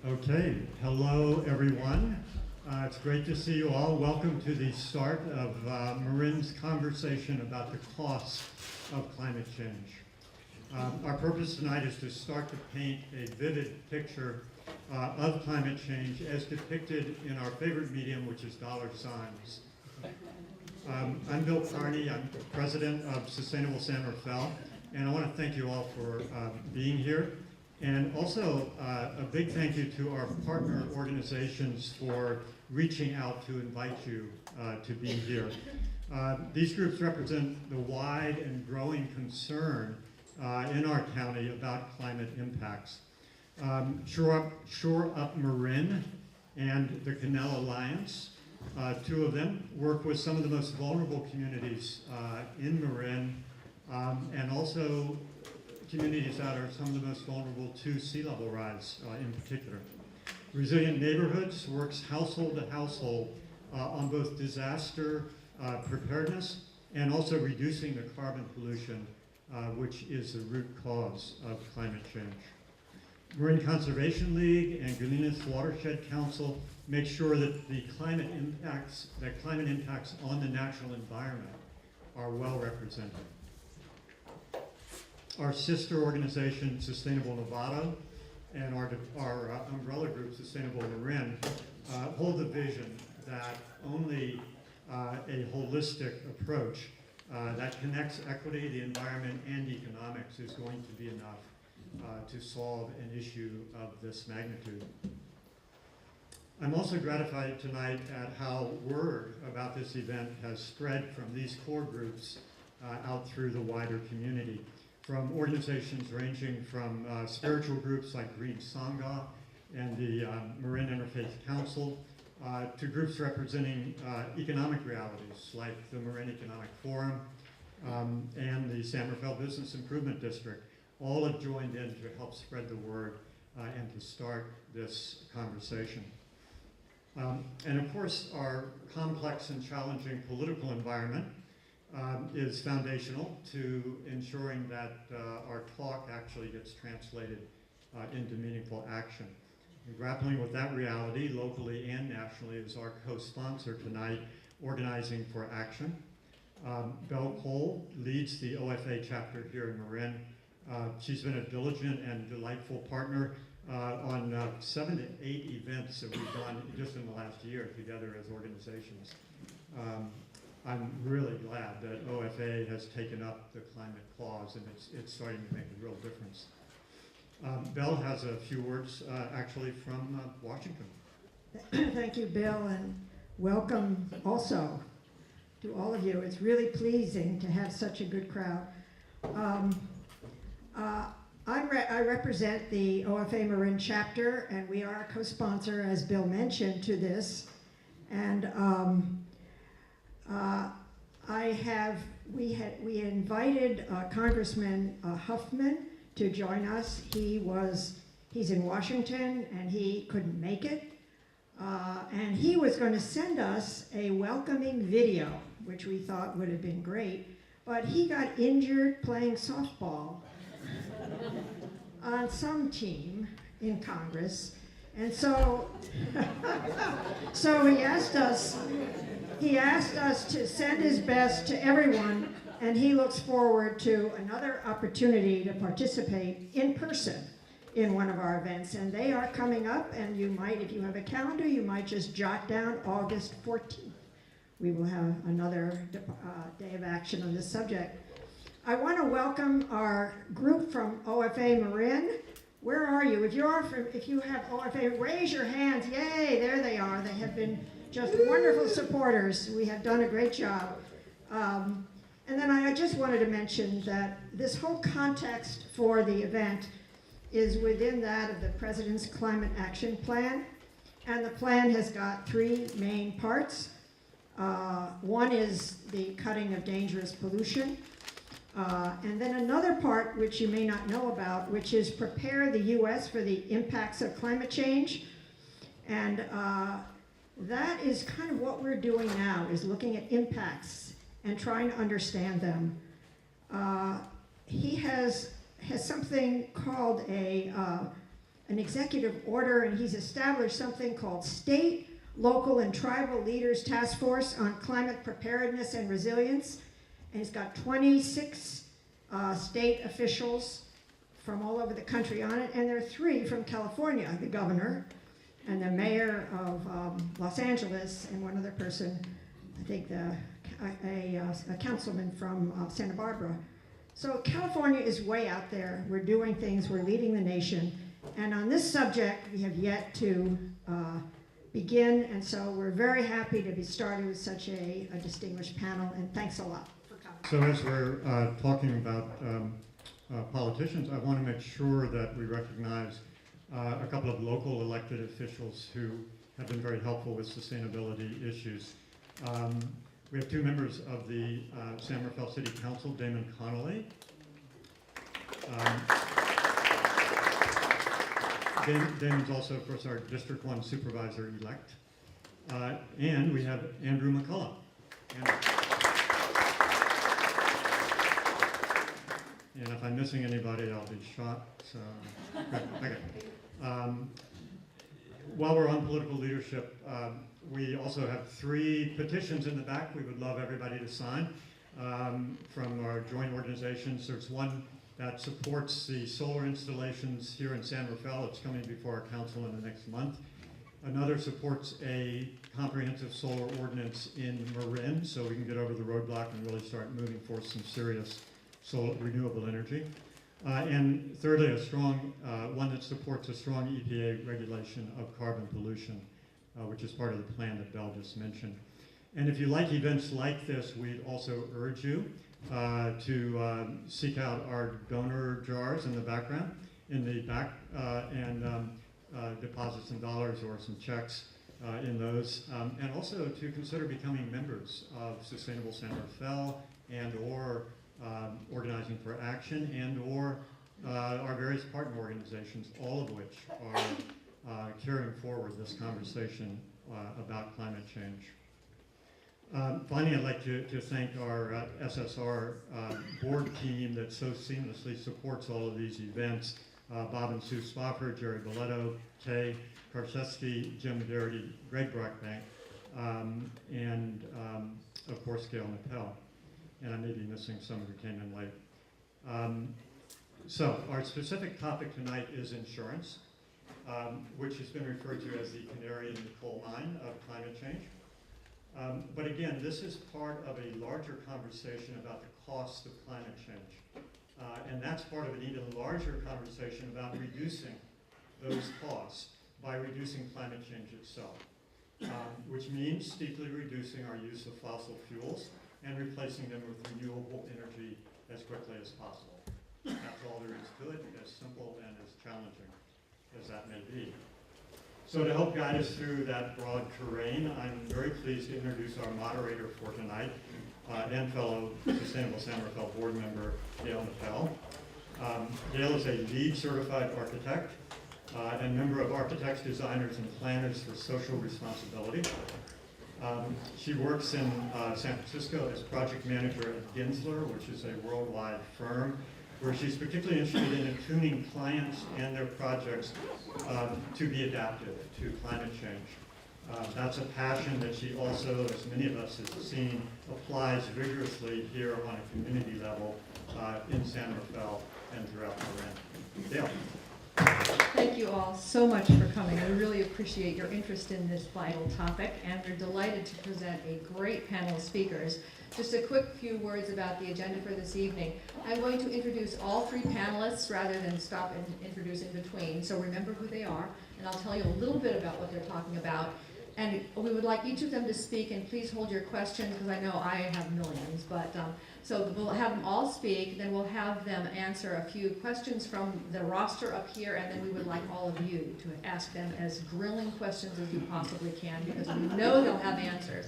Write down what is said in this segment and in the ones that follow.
Okay, hello everyone. It's great to see you all. Welcome to the start of Marin's conversation about the costs of climate change. Our purpose tonight is to start to paint a vivid picture of climate change as depicted in our favorite medium, which is dollar signs. I'm Bill Carney. I'm president of Sustainable San Rafael, and I want to thank you all for being here. And also a big thank you to our partner organizations for reaching out to invite you to be here. These groups represent the wide and growing concern in our county about climate impacts. Shore Up Marin and the Canal Alliance, two of them, work with some of the most vulnerable communities in Marin, and also communities that are some of the most vulnerable to sea level rise in particular. Resilient Neighborhoods works household to household on both disaster preparedness and also reducing the carbon pollution, which is the root cause of climate change. Marin Conservation League and Galenas Watershed Council make sure that the climate impacts on the natural environment are well represented. Our sister organization, Sustainable Nevada, and our umbrella group, Sustainable Marin, hold the vision that only a holistic approach that connects equity, the environment, and economics is going to be enough to solve an issue of this magnitude. I'm also gratified tonight at how word about this event has spread from these core groups out through the wider community, from organizations ranging from spiritual groups like Green Sangha and the Marin Interfaith Council, to groups representing economic realities like the Marin Economic Forum and the San Rafael Business Improvement District. All have joined in to help spread the word and to start this conversation. And of course, our complex and challenging political environment is foundational to ensuring that our talk actually gets translated into meaningful action. And grappling with that reality locally and nationally is our co-sponsor tonight, Organizing for Action. Belle Cole leads the OFA chapter here in Marin. She's been a diligent and delightful partner on 7 to 8 events that we've done just in the last year together as organizations. I'm really glad that OFA has taken up the climate clause and it's starting to make a real difference. Belle has a few words actually from Washington. Thank you, Bill, and welcome also to all of you. It's really pleasing to have such a good crowd. I represent the OFA Marin chapter, and we are a co-sponsor, as Bill mentioned, to this. And we invited Congressman Huffman to join us. He's in Washington and he couldn't make it. And he was going to send us a welcoming video, which we thought would have been great, but he got injured playing softball on some team in Congress. And so, he asked us to send his best to everyone, and he looks forward to another opportunity to participate in person in one of our events. And they are coming up, and you might, if you have a calendar, you might just jot down August 14th. We will have another day of action on this subject. I want to welcome our group from OFA Marin. Where are you? If you have OFA, raise your hands. Yay, there they are. They have been just wonderful supporters. We have done a great job. And then I just wanted to mention that this whole context for the event is within that of the President's Climate Action Plan. And the plan has got 3 main parts. One is the cutting of dangerous pollution. And then another part, which you may not know about, which is prepare the U.S. for the impacts of climate change. And that is kind of what we're doing now, is looking at impacts and trying to understand them. He has something called a an executive order, and he's established something called State, Local, and Tribal Leaders Task Force on Climate Preparedness and Resilience. And he's got 26 state officials from all over the country on it, and there are 3 from California, the governor and the mayor of Los Angeles, and one other person, I think a councilman from Santa Barbara. So California is way out there. We're doing things, we're leading the nation. And on this subject, we have yet to begin, and so we're very happy to be starting with such a distinguished panel, and thanks a lot for coming. So as we're talking about politicians, I want to make sure that we recognize a couple of local elected officials who have been very helpful with sustainability issues. We have 2 members of the San Rafael City Council, Damon Connolly. Damon's also, of course, our District 1 Supervisor-elect. And we have Andrew McCullough. And if I'm missing anybody, I'll be shot. So, good. Okay. While we're on political leadership, we also have 3 petitions in the back we would love everybody to sign from our joint organizations. There's one that supports the solar installations here in San Rafael. It's coming before our council in the next month. Another supports a comprehensive solar ordinance in Marin, so we can get over the roadblock and really start moving for some serious solar renewable energy. And thirdly, a strong one that supports a strong EPA regulation of carbon pollution, which is part of the plan that Belle just mentioned. And if you like events like this, we'd also urge you to seek out our donor jars in the back, and deposit some dollars or some checks in those, and also to consider becoming members of Sustainable San Rafael and or Organizing for Action and or our various partner organizations, all of which are carrying forward this conversation about climate change. Finally, I'd like to thank our SSR board team that so seamlessly supports all of these events. Bob and Sue Spofford, Jerry Boletto, Kay Karszewski, Jim Geraghty, Greg Brockbank, and of course Gail Nappel. And I may be missing some who came in late. So our specific topic tonight is insurance, which has been referred to as the canary in the coal mine of climate change. But again, this is part of a larger conversation about the cost of climate change. And that's part of an even larger conversation about reducing those costs by reducing climate change itself, which means steeply reducing our use of fossil fuels and replacing them with renewable energy as quickly as possible. That's all there is to it, as simple and as challenging as that may be. So to help guide us through that broad terrain, I'm very pleased to introduce our moderator for tonight, and fellow Sustainable San Rafael board member, Gail Nappel. Gail is a LEED certified architect and member of Architects, Designers, and Planners for Social Responsibility. She works in San Francisco as project manager at Gensler, which is a worldwide firm, where she's particularly interested in attuning clients and their projects to be adaptive to climate change. That's a passion that she also, as many of us have seen, applies vigorously here on a community level in San Rafael and throughout Marin. Gail. Thank you all so much for coming. We really appreciate your interest in this vital topic, and we're delighted to present a great panel of speakers. Just a quick few words about the agenda for this evening. I'm going to introduce all 3 panelists rather than stop and introduce in between, so remember who they are, and I'll tell you a little bit about what they're talking about. And we would like each of them to speak, and please hold your questions, because I know I have millions, but so we'll have them all speak, then we'll have them answer a few questions from the roster up here, and then we would like all of you to ask them as grilling questions as you possibly can, because we know they'll have answers.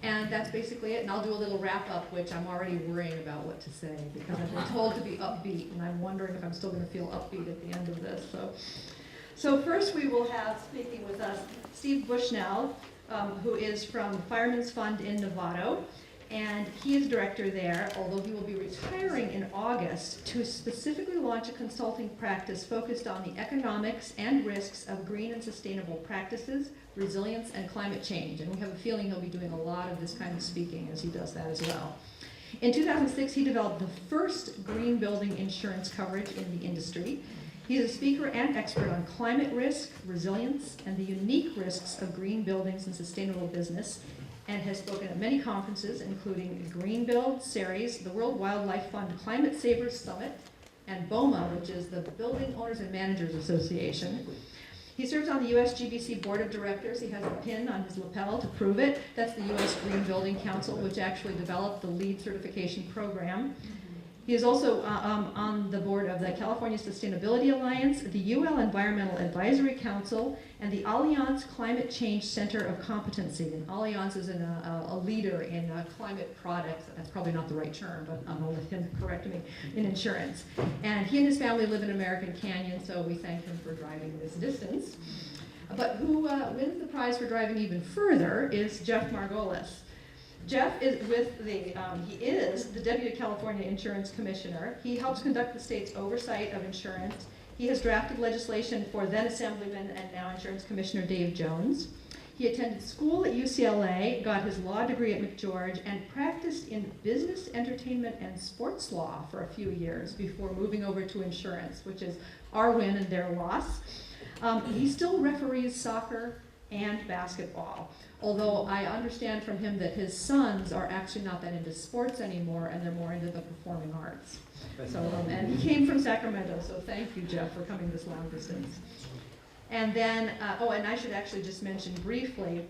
And that's basically it, and I'll do a little wrap-up, which I'm already worrying about what to say, because I've been told to be upbeat, and I'm wondering if I'm still going to feel upbeat at the end of this. So first we will have speaking with us Steve Bushnell, who is from Fireman's Fund in Novato, And he is director there, although he will be retiring in August to specifically launch a consulting practice focused on the economics and risks of green and sustainable practices, resilience, and climate change. And we have a feeling he'll be doing a lot of this kind of speaking as he does that as well. In 2006, he developed the first green building insurance coverage in the industry. He is a speaker and expert on climate risk, resilience, and the unique risks of green buildings and sustainable business, and has spoken at many conferences, including Green Build, Series, the World Wildlife Fund Climate Savers Summit, and BOMA, which is the Building Owners and Managers Association. He serves on the U.S. GBC Board of Directors. He has a pin on his lapel to prove it. That's the U.S. Green Building Council, which actually developed the LEED certification program. He is also on the board of the California Sustainability Alliance, the UL Environmental Advisory Council, and the Allianz Climate Change Center of Competency. And Allianz is a leader in climate products. That's probably not the right term, but I'm going to let him correct me, in insurance. And he and his family live in American Canyon, so we thank him for driving this distance. But who wins the prize for driving even further is Geoff Margolis. Geoff is he is the Deputy California Insurance Commissioner. He helps conduct the state's oversight of insurance. He has drafted legislation for then Assemblyman and now Insurance Commissioner Dave Jones. He attended school at UCLA, got his law degree at McGeorge, and practiced in business, entertainment, and sports law for a few years before moving over to insurance, which is our win and their loss. He still referees soccer and basketball, although I understand from him that his sons are actually not that into sports anymore and they're more into the performing arts. So, and he came from Sacramento, so thank you, Geoff, for coming this long distance. And then, and I should actually just mention briefly,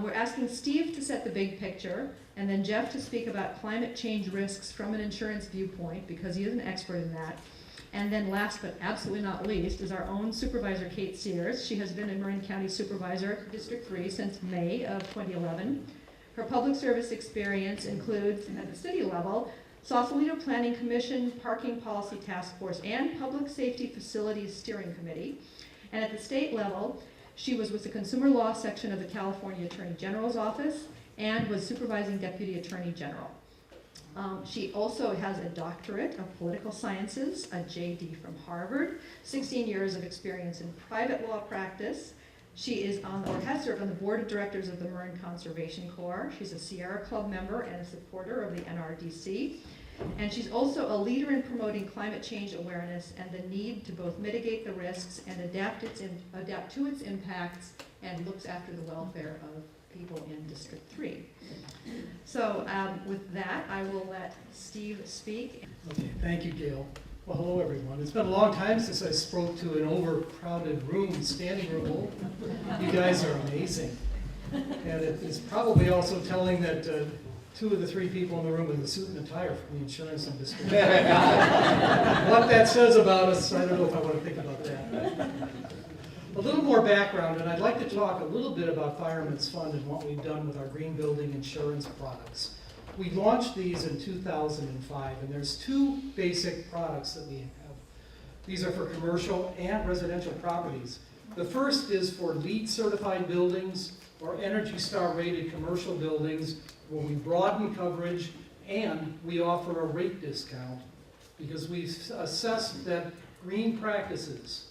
we're asking Steve to set the big picture, and then Geoff to speak about climate change risks from an insurance viewpoint, because he is an expert in that. And then last but absolutely not least is our own supervisor, Kate Sears. She has been in Marin County Supervisor, District 3, since May of 2011. Her public service experience includes, at the city level, Sausalito Planning Commission, Parking Policy Task Force, and Public Safety Facilities Steering Committee. And at the state level, she was with the Consumer Law Section of the California Attorney General's Office and was Supervising Deputy Attorney General. She also has a doctorate of political sciences, a JD from Harvard, 16 years of experience in private law practice. She is on, or has served on the board of directors of the Marin Conservation Corps. She's a Sierra Club member and a supporter of the NRDC. And she's also a leader in promoting climate change awareness and the need to both mitigate the risks and adapt to its impacts, and looks after the welfare of people in District 3. So with that, I will let Steve speak. Okay, thank you, Gail. Well, hello, everyone. It's been a long time since I spoke to an overcrowded room, standing room full. You guys are amazing. And it is probably also telling that 2 of the 3 people in the room with a suit and a tie are from the insurance industry. What that says about us, I don't know if I want to think about that. A little more background, and I'd like to talk a little bit about Fireman's Fund and what we've done with our green building insurance products. We launched these in 2005, and there's 2 basic products that we have. These are for commercial and residential properties. The first is for LEED certified buildings or Energy Star rated commercial buildings, where we broaden coverage and we offer a rate discount because we've assessed that green practices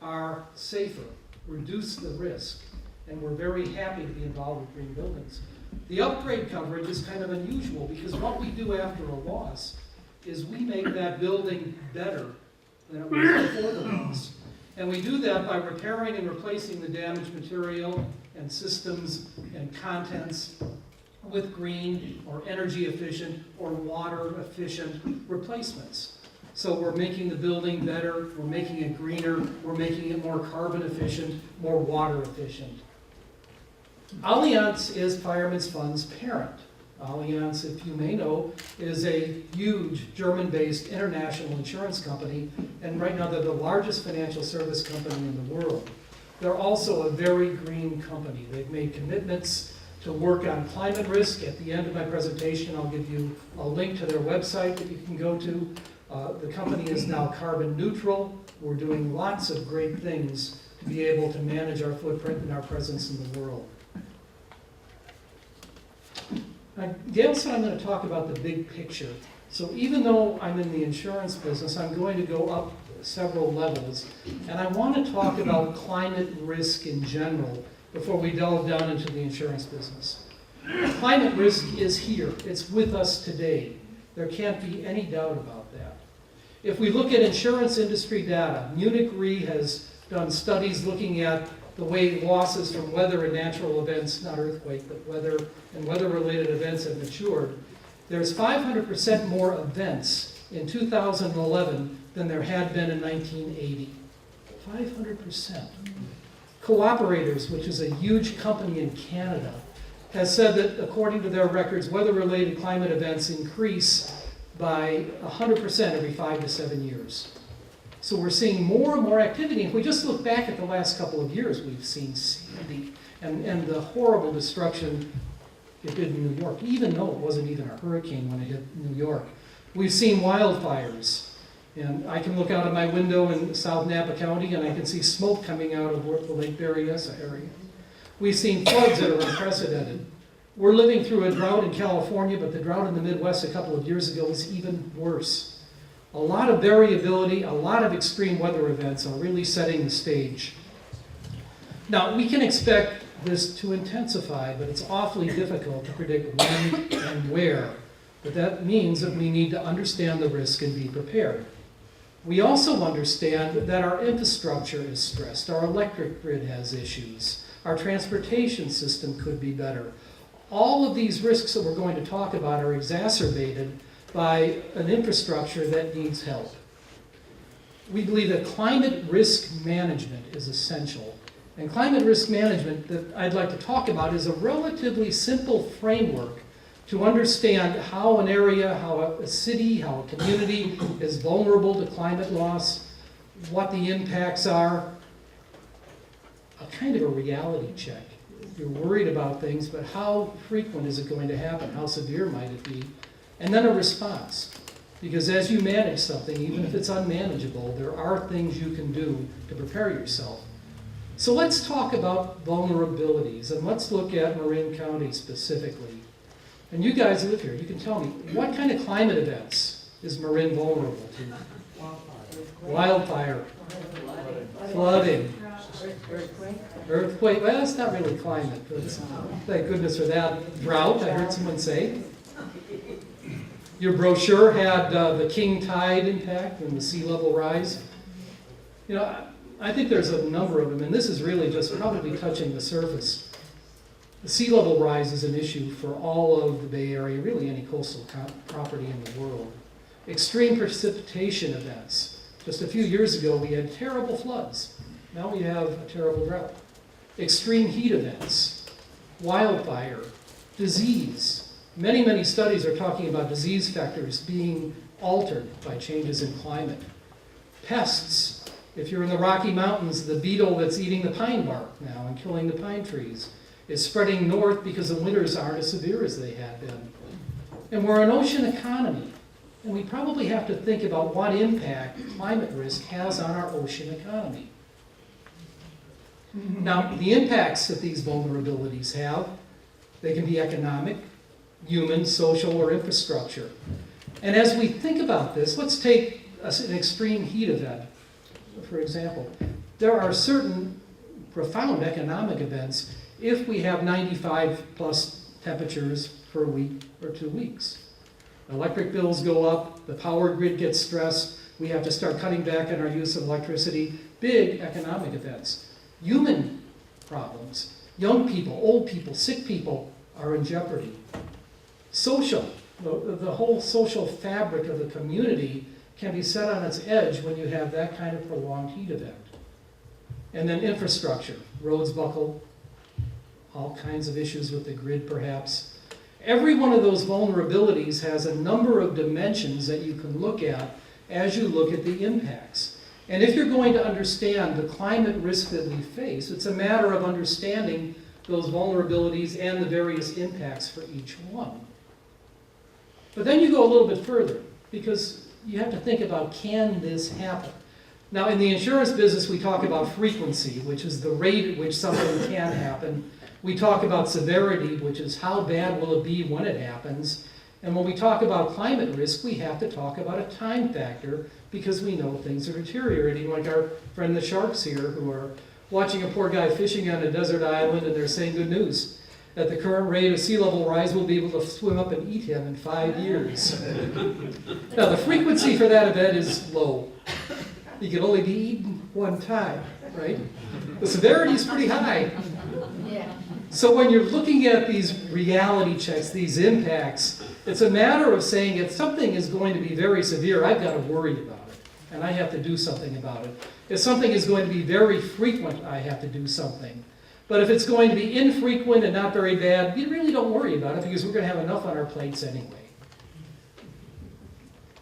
are safer, reduce the risk, and we're very happy to be involved with green buildings. The upgrade coverage is kind of unusual because what we do after a loss is we make that building better than it was before the loss. And we do that by repairing and replacing the damaged material and systems and contents with green or energy efficient or water efficient replacements. So we're making the building better, we're making it greener, we're making it more carbon efficient, more water efficient. Allianz is Fireman's Fund's parent. Allianz, if you may know, is a huge German-based international insurance company, and right now they're the largest financial service company in the world. They're also a very green company. They've made commitments to work on climate risk. At the end of my presentation, I'll give you a link to their website that you can go to. The company is now carbon neutral. We're doing lots of great things to be able to manage our footprint and our presence in the world. Gail said I'm going to talk about the big picture. So even though I'm in the insurance business, I'm going to go up several levels. And I want to talk about climate risk in general before we delve down into the insurance business. Climate risk is here. It's with us today. There can't be any doubt about that. If we look at insurance industry data, Munich Re has done studies looking at the way losses from weather and natural events, not earthquake, but weather and weather-related events have matured. There's 500% more events in 2011 than there had been in 1980. 500%. Cooperators, which is a huge company in Canada, has said that according to their records, weather-related climate events increase by 100% every 5 to 7 years. So we're seeing more and more activity. If we just look back at the last couple of years, we've seen Sandy and the horrible destruction it did in New York, even though it wasn't even a hurricane when it hit New York. We've seen wildfires. And I can look out of my window in South Napa County and I can see smoke coming out of the Lake Berryessa area. We've seen floods that are unprecedented. We're living through a drought in California, but the drought in the Midwest a couple of years ago was even worse. A lot of variability, a lot of extreme weather events are really setting the stage. Now, we can expect this to intensify, but it's awfully difficult to predict when and where. But that means that we need to understand the risk and be prepared. We also understand that our infrastructure is stressed, our electric grid has issues, our transportation system could be better. All of these risks that we're going to talk about are exacerbated by an infrastructure that needs help. We believe that climate risk management is essential. And climate risk management that I'd like to talk about is a relatively simple framework to understand how an area, how a city, how a community is vulnerable to climate loss, what the impacts are, a kind of a reality check. You're worried about things, but how frequent is it going to happen? How severe might it be? And then a response. Because as you manage something, even if it's unmanageable, there are things you can do to prepare yourself. So let's talk about vulnerabilities, and let's look at Marin County specifically. And you guys live here, you can tell me, what kind of climate events is Marin vulnerable to? Wildfire. Flooding. Earthquake. Well, that's not really climate, but thank goodness for that. Drought, I heard someone say. Your brochure had the king tide impact and the sea level rise. You know, I think there's a number of them, and this is really just probably touching the surface. The sea level rise is an issue for all of the Bay Area, really any coastal property in the world. Extreme precipitation events. Just a few years ago, we had terrible floods. Now we have a terrible drought. Extreme heat events, wildfire, disease. Many, many studies are talking about disease factors being altered by changes in climate. Pests. If you're in the Rocky Mountains, the beetle that's eating the pine bark now and killing the pine trees is spreading north because the winters aren't as severe as they had been. And we're an ocean economy, and we probably have to think about what impact climate risk has on our ocean economy. Now, the impacts that these vulnerabilities have, they can be economic, human, social, or infrastructure. And as we think about this, let's take an extreme heat event, for example. There are certain profound economic events if we have 95 plus temperatures for a week or 2 weeks. Electric bills go up, the power grid gets stressed, we have to start cutting back on our use of electricity. Big economic events. Human problems. Young people, old people, sick people are in jeopardy. Social, the whole social fabric of the community can be set on its edge when you have that kind of prolonged heat event. And then infrastructure, roads buckle, all kinds of issues with the grid perhaps. Every one of those vulnerabilities has a number of dimensions that you can look at as you look at the impacts. And if you're going to understand the climate risk that we face, it's a matter of understanding those vulnerabilities and the various impacts for each one. But then you go a little bit further, because you have to think about, can this happen? Now, in the insurance business, we talk about frequency, which is the rate at which something can happen. We talk about severity, which is how bad will it be when it happens. And when we talk about climate risk, we have to talk about a time factor because we know things are deteriorating, like our friend the sharks here who are watching a poor guy fishing on a desert island and they're saying good news. At the current rate of sea level rise, we'll be able to swim up and eat him in 5 years. Now, the frequency for that event is low. You can only be eaten one time, right? The severity is pretty high. Yeah. So when you're looking at these reality checks, these impacts, it's a matter of saying if something is going to be very severe, I've got to worry about it, and I have to do something about it. If something is going to be very frequent, I have to do something. But if it's going to be infrequent and not very bad, you really don't worry about it because we're going to have enough on our plates anyway.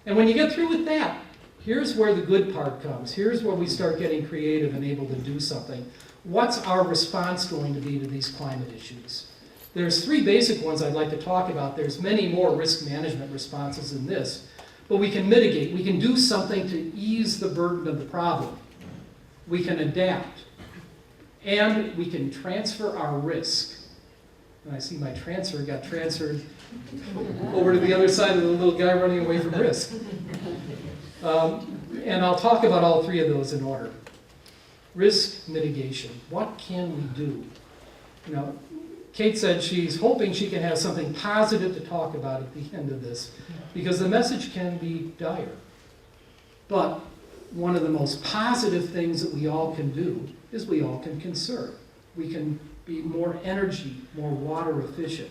And when you get through with that, here's where the good part comes. Here's where we start getting creative and able to do something. What's our response going to be to these climate issues? There's 3 basic ones I'd like to talk about. There's many more risk management responses in this, but we can mitigate. We can do something to ease the burden of the problem. We can adapt, and we can transfer our risk. And I see my transfer got transferred over to the other side of the little guy running away from risk. And I'll talk about all 3 of those in order. Risk mitigation. What can we do? You know, Kate said she's hoping she can have something positive to talk about at the end of this, because the message can be dire. But one of the most positive things that we all can do is we all can conserve. We can be more energy, more water efficient.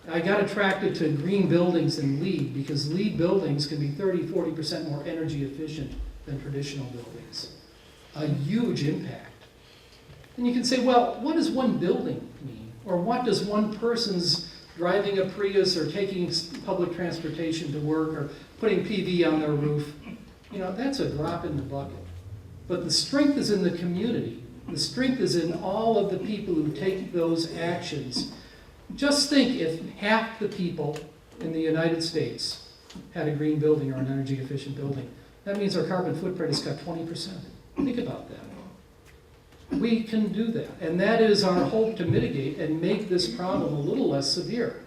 I got attracted to green buildings and LEED because LEED buildings can be 30–40% more energy efficient than traditional buildings. A huge impact. And you can say, well, what does one building mean? Or what does one person's driving a Prius or taking public transportation to work or putting PV on their roof? You know, that's a drop in the bucket. But the strength is in the community. The strength is in all of the people who take those actions. Just think if half the people in the United States had a green building or an energy efficient building. That means our carbon footprint is cut 20%. Think about that. We can do that. And that is our hope to mitigate and make this problem a little less severe.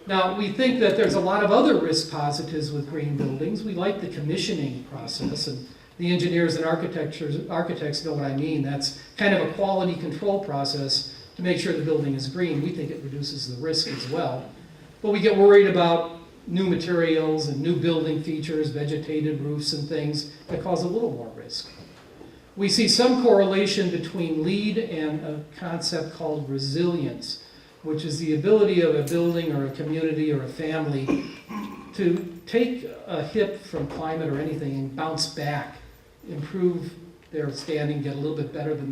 Now, we think that there's a lot of other risk positives with green buildings. We like the commissioning process, and the engineers and architects know what I mean. That's kind of a quality control process to make sure the building is green. We think it reduces the risk as well. But we get worried about new materials and new building features, vegetated roofs and things that cause a little more risk. We see some correlation between LEED and a concept called resilience, which is the ability of a building or a community or a family to take a hit from climate or anything and bounce back, improve their standing, get a little bit better than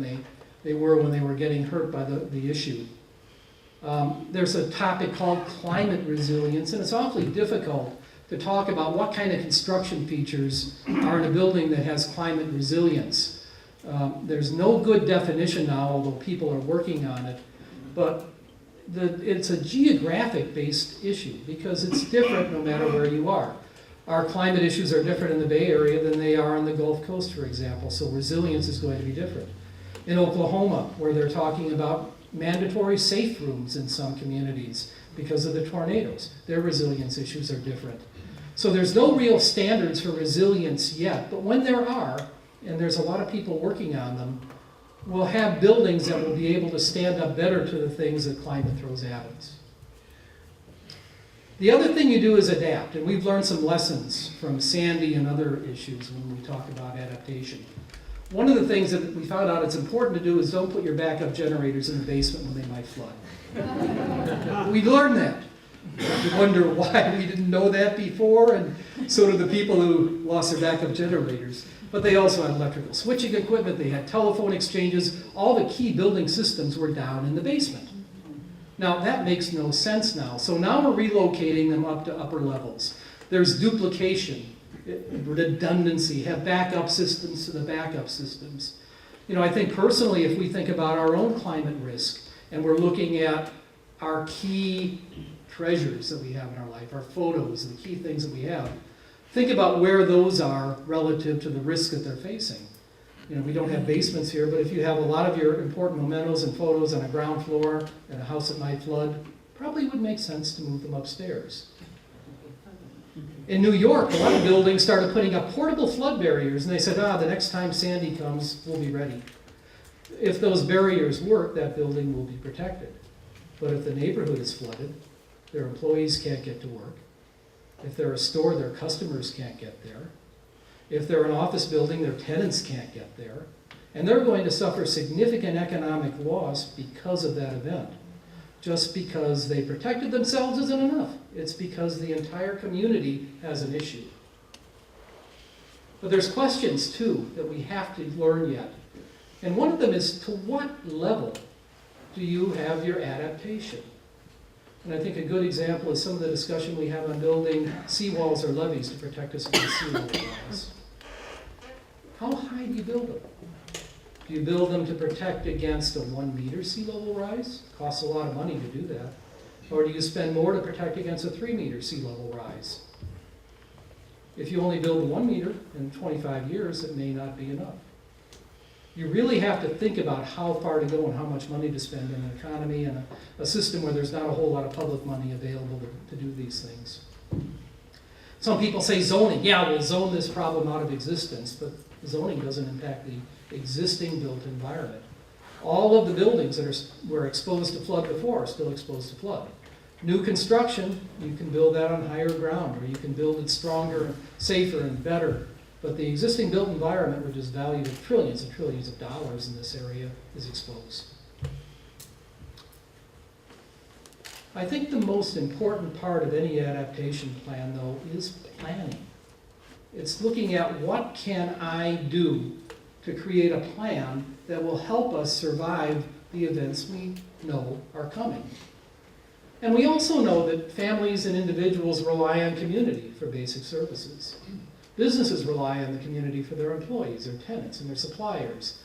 they were when they were getting hurt by the issue. There's a topic called climate resilience, and it's awfully difficult to talk about what kind of construction features are in a building that has climate resilience. There's no good definition now, although people are working on it, but it's a geographic-based issue because it's different no matter where you are. Our climate issues are different in the Bay Area than they are on the Gulf Coast, for example, so resilience is going to be different. In Oklahoma, where they're talking about mandatory safe rooms in some communities because of the tornadoes, their resilience issues are different. So there's no real standards for resilience yet, but when there are, and there's a lot of people working on them, we'll have buildings that will be able to stand up better to the things that climate throws at us. The other thing you do is adapt, and we've learned some lessons from Sandy and other issues when we talk about adaptation. One of the things that we found out it's important to do is don't put your backup generators in the basement when they might flood. We learned that. You wonder why we didn't know that before, and so did the people who lost their backup generators. But they also had electrical switching equipment, they had telephone exchanges, all the key building systems were down in the basement. Now that makes no sense now, so now we're relocating them up to upper levels. There's duplication, redundancy, have backup systems to the backup systems. You know, I think personally if we think about our own climate risk and we're looking at our key treasures that we have in our life, our photos, the key things that we have, think about where those are relative to the risk that they're facing. You know, we don't have basements here, but if you have a lot of your important mementos and photos on a ground floor in a house that might flood, probably would make sense to move them upstairs. In New York, a lot of buildings started putting up portable flood barriers, and they said, the next time Sandy comes, we'll be ready. If those barriers work, that building will be protected. But if the neighborhood is flooded, their employees can't get to work. If they're a store, their customers can't get there. If they're an office building, their tenants can't get there. And they're going to suffer significant economic loss because of that event. Just because they protected themselves isn't enough. It's because the entire community has an issue. But there's questions, too, that we have to learn yet. And one of them is, to what level do you have your adaptation? And I think a good example is some of the discussion we have on building seawalls or levees to protect us against sea level rise. How high do you build them? Do you build them to protect against a 1 meter sea level rise? Costs a lot of money to do that. Or do you spend more to protect against a 3 meter sea level rise? If you only build 1 meter in 25 years, it may not be enough. You really have to think about how far to go and how much money to spend in an economy and a system where there's not a whole lot of public money available to do these things. Some people say zoning. Yeah, we'll zone this problem out of existence, but zoning doesn't impact the existing built environment. All of the buildings that were exposed to flood before are still exposed to flood. New construction, you can build that on higher ground, or you can build it stronger, safer, and better. But the existing built environment, which is valued at trillions and trillions of dollars in this area, is exposed. I think the most important part of any adaptation plan, though, is planning. It's looking at what can I do to create a plan that will help us survive the events we know are coming. And we also know that families and individuals rely on community for basic services. Businesses rely on the community for their employees, their tenants, and their suppliers.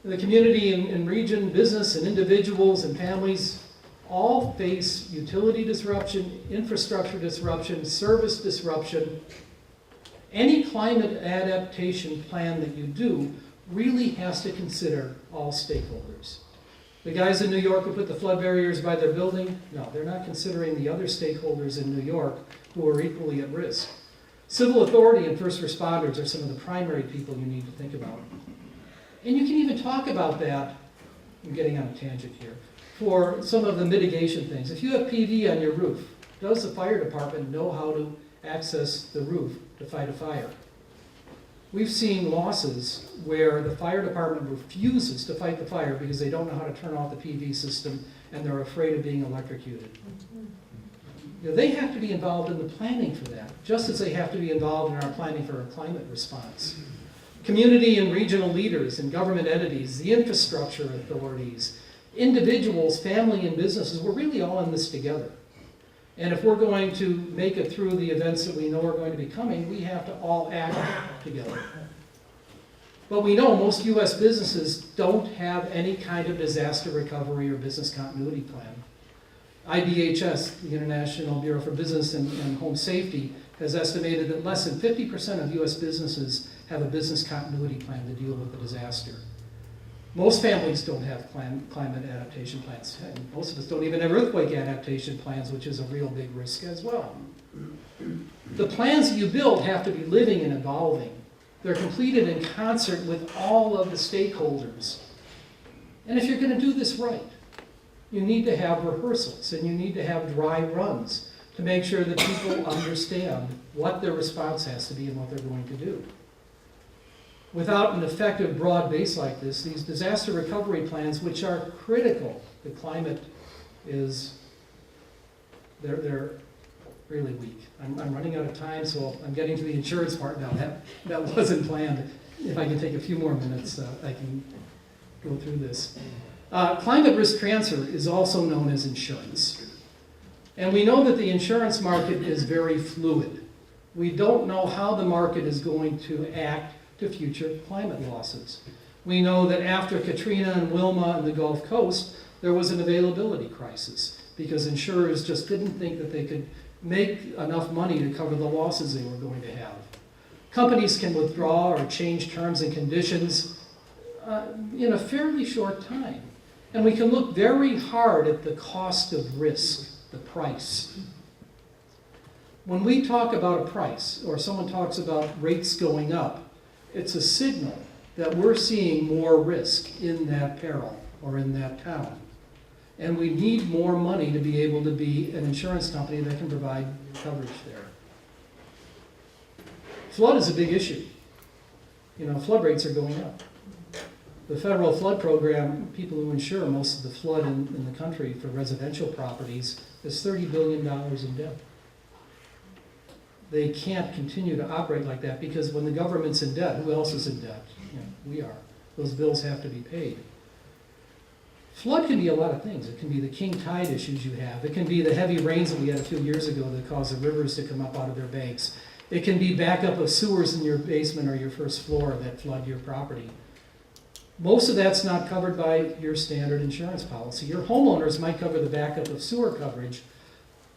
And the community and region, business and individuals and families all face utility disruption, infrastructure disruption, service disruption. Any climate adaptation plan that you do really has to consider all stakeholders. The guys in New York who put the flood barriers by their building, no, they're not considering the other stakeholders in New York who are equally at risk. Civil authority and first responders are some of the primary people you need to think about. And you can even talk about that, I'm getting on a tangent here, for some of the mitigation things. If you have PV on your roof, does the fire department know how to access the roof to fight a fire? We've seen losses where the fire department refuses to fight the fire because they don't know how to turn off the PV system and they're afraid of being electrocuted. You know, they have to be involved in the planning for that, just as they have to be involved in our planning for a climate response. Community and regional leaders and government entities, the infrastructure authorities, individuals, family and businesses, we're really all in this together. And if we're going to make it through the events that we know are going to be coming, we have to all act together. But we know most US businesses don't have any kind of disaster recovery or business continuity plan. IBHS, the International Bureau for Business and Home Safety, has estimated that less than 50% of US businesses have a business continuity plan to deal with a disaster. Most families don't have climate adaptation plans. And most of us don't even have earthquake adaptation plans, which is a real big risk as well. The plans that you build have to be living and evolving. They're completed in concert with all of the stakeholders. And if you're going to do this right, you need to have rehearsals and you need to have dry runs to make sure that people understand what their response has to be and what they're going to do. Without an effective broad base like this, these disaster recovery plans, which are critical, the climate is, they're really weak. I'm running out of time, so I'm getting to the insurance part now. That wasn't planned. If I can take a few more minutes, I can go through this. Climate risk transfer is also known as insurance. And we know that the insurance market is very fluid. We don't know how the market is going to act to future climate losses. We know that after Katrina and Wilma and the Gulf Coast, there was an availability crisis because insurers just didn't think that they could make enough money to cover the losses they were going to have. Companies can withdraw or change terms and conditions in a fairly short time. And we can look very hard at the cost of risk, the price. When we talk about a price, or someone talks about rates going up, it's a signal that we're seeing more risk in that peril or in that town. And we need more money to be able to be an insurance company that can provide coverage there. Flood is a big issue. You know, flood rates are going up. The federal flood program, people who insure most of the flood in the country for residential properties, is $30 billion in debt. They can't continue to operate like that because when the government's in debt, who else is in debt? You know, we are. Those bills have to be paid. Flood can be a lot of things. It can be the king tide issues you have. It can be the heavy rains that we had a few years ago that caused the rivers to come up out of their banks. It can be backup of sewers in your basement or your first floor that flood your property. Most of that's not covered by your standard insurance policy. Your homeowners might cover the backup of sewer coverage,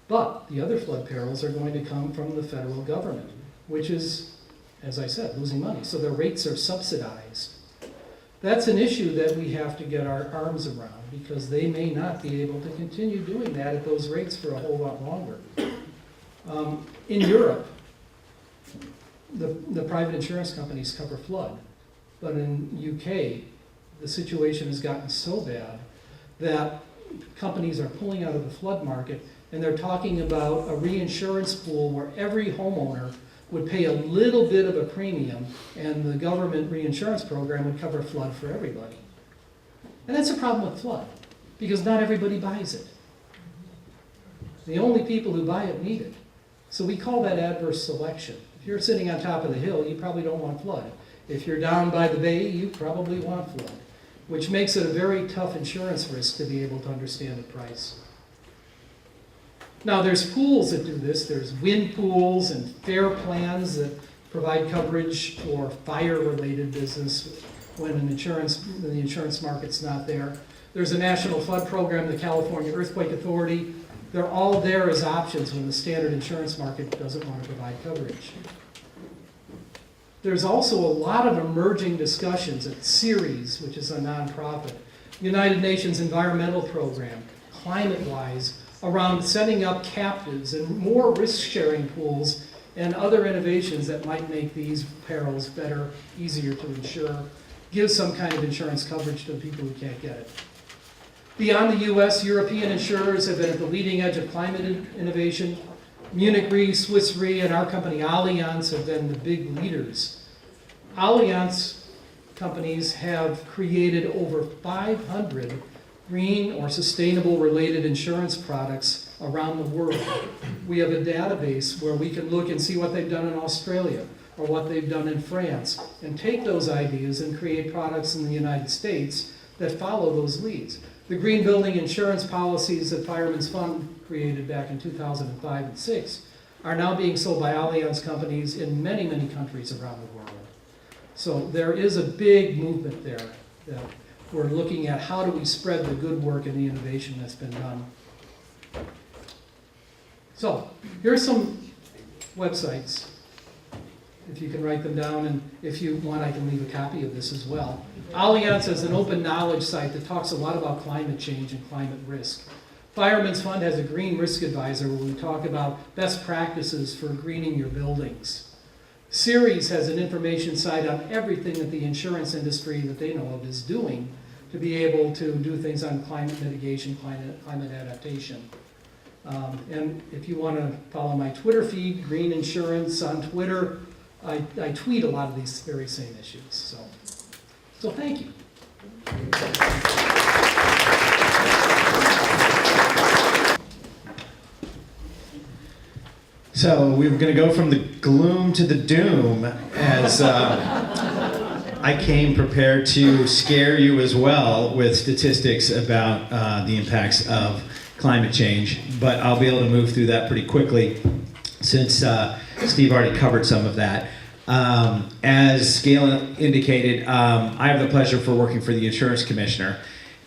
but the other flood perils are going to come from the federal government, which is, as I said, losing money. So their rates are subsidized. That's an issue that we have to get our arms around because they may not be able to continue doing that at those rates for a whole lot longer. In Europe, the private insurance companies cover flood, but in UK, the situation has gotten so bad that companies are pulling out of the flood market and they're talking about a reinsurance pool where every homeowner would pay a little bit of a premium and the government reinsurance program would cover flood for everybody. And that's a problem with flood because not everybody buys it. The only people who buy it need it. So we call that adverse selection. If you're sitting on top of the hill, you probably don't want flood. If you're down by the bay, you probably want flood, which makes it a very tough insurance risk to be able to understand the price. Now, there's pools that do this. There's wind pools and fair plans that provide coverage for fire-related business when the insurance market's not there. There's a national flood program, the California Earthquake Authority. They're all there as options when the standard insurance market doesn't want to provide coverage. There's also a lot of emerging discussions at Sears, which is a nonprofit, United Nations Environmental Program, ClimateWise, around setting up captives and more risk-sharing pools and other innovations that might make these perils better, easier to insure, give some kind of insurance coverage to the people who can't get it. Beyond the US, European insurers have been at the leading edge of climate innovation. Munich Re, Swiss Re, and our company Allianz have been the big leaders. Allianz companies have created over 500 green or sustainable related insurance products around the world. We have a database where we can look and see what they've done in Australia or what they've done in France and take those ideas and create products in the United States that follow those leads. The green building insurance policies that Fireman's Fund created back in 2005 and 6 are now being sold by Allianz companies in many, many countries around the world. So there is a big movement there that we're looking at how do we spread the good work and the innovation that's been done. So here's some websites, if you can write them down, and if you want, I can leave a copy of this as well. Allianz is an open knowledge site that talks a lot about climate change and climate risk. Fireman's Fund has a green risk advisor where we talk about best practices for greening your buildings. Series has an information site on everything that the insurance industry that they know of is doing to be able to do things on climate mitigation, climate adaptation. And if you want to follow my Twitter feed, Green Insurance on Twitter, I tweet a lot of these very same issues. So thank you. So we were going to go from the gloom to the doom as I came prepared to scare you as well with statistics about the impacts of climate change, but I'll be able to move through that pretty quickly since Steve already covered some of that. As Gail indicated, I have the pleasure for working for the Insurance Commissioner,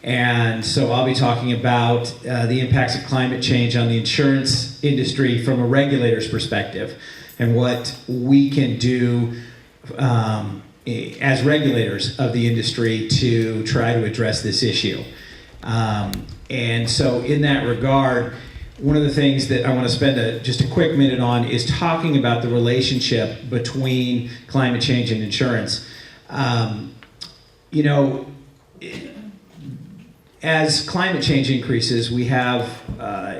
And so I'll be talking about the impacts of climate change on the insurance industry from a regulator's perspective and what we can do as regulators of the industry to try to address this issue. And so in that regard, one of the things that I want to spend just a quick minute on is talking about the relationship between climate change and insurance. You know, as climate change increases, we have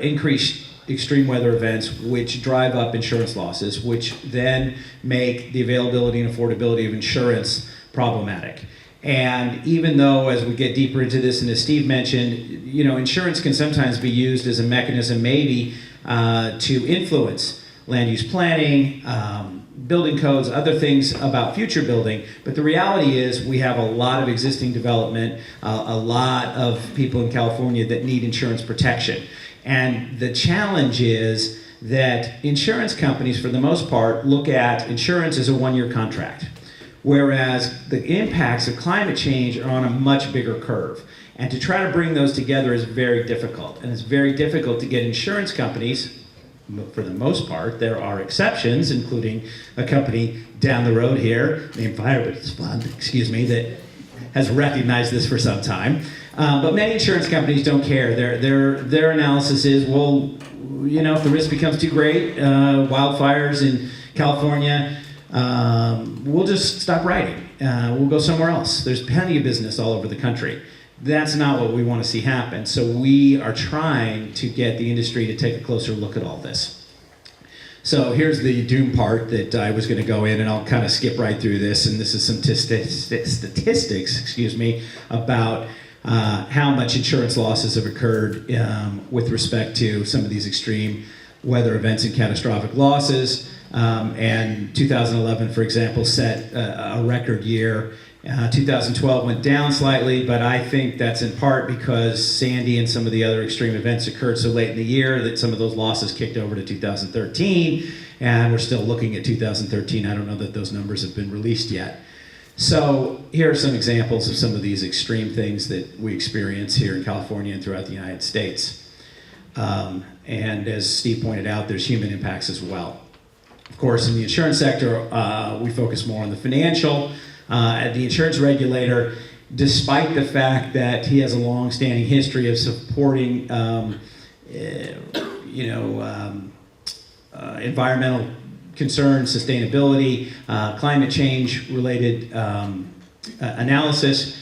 increased extreme weather events which drive up insurance losses, which then make the availability and affordability of insurance problematic. And even though, as we get deeper into this, and as Steve mentioned, you know, insurance can sometimes be used as a mechanism maybe to influence land use planning, building codes, other things about future building. But the reality is we have a lot of existing development, a lot of people in California that need insurance protection. And the challenge is that insurance companies, for the most part, look at insurance as a one-year contract, whereas the impacts of climate change are on a much bigger curve. And to try to bring those together is very difficult. And it's very difficult to get insurance companies, for the most part. There are exceptions, including a company down the road here named Fireman, that has recognized this for some time. But many insurance companies don't care. Their analysis is, well, you know, if the risk becomes too great, wildfires in California, we'll just stop writing. We'll go somewhere else. There's plenty of business all over the country. That's not what we want to see happen. So we are trying to get the industry to take a closer look at all this. So here's the doom part that I was going to go in, and I'll kind of skip right through this. And this is some statistics, about how much insurance losses have occurred with respect to some of these extreme weather events and catastrophic losses. And 2011, for example, set a record year. 2012 went down slightly, but I think that's in part because Sandy and some of the other extreme events occurred so late in the year that some of those losses kicked over to 2013, and we're still looking at 2013. I don't know that those numbers have been released yet. So here are some examples of some of these extreme things that we experience here in California and throughout the United States. And as Steve pointed out, there's human impacts as well. Of course, in the insurance sector, we focus more on the financial. The insurance regulator, despite the fact that he has a long-standing history of supporting, environmental concerns, sustainability, climate change-related analysis,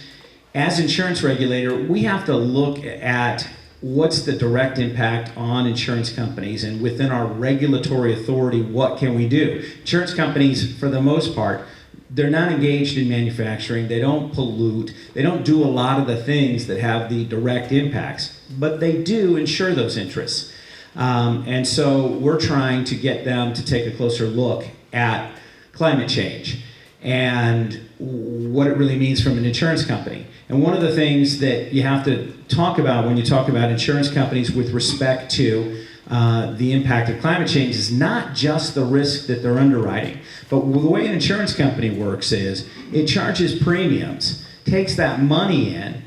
as insurance regulator, we have to look at what's the direct impact on insurance companies, and within our regulatory authority, what can we do? Insurance companies, for the most part, they're not engaged in manufacturing, they don't pollute, they don't do a lot of the things that have the direct impacts, but they do insure those interests. And so we're trying to get them to take a closer look at climate change and what it really means from an insurance company. And one of the things that you have to talk about when you talk about insurance companies with respect to the impact of climate change is not just the risk that they're underwriting, but the way an insurance company works is it charges premiums, takes that money in,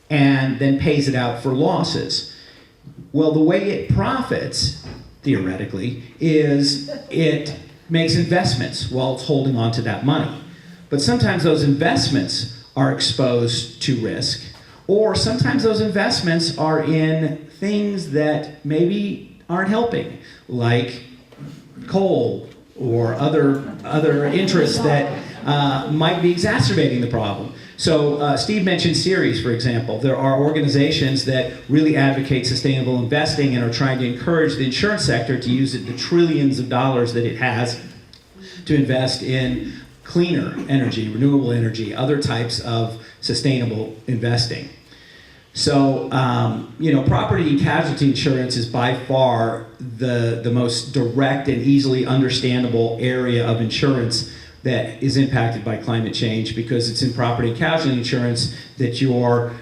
and then pays it out for losses. Well, the way it profits, theoretically, is it makes investments while it's holding on to that money. But sometimes those investments are exposed to risk, or sometimes those investments are in things that maybe aren't helping, like coal or other interests that might be exacerbating the problem. So Steve mentioned Sears, for example. There are organizations that really advocate sustainable investing and are trying to encourage the insurance sector to use the trillions of dollars that it has to invest in cleaner energy, renewable energy, other types of sustainable investing. So, property and casualty insurance is by far the most direct and easily understandable area of insurance that is impacted by climate change, because it's in property and casualty insurance that you're,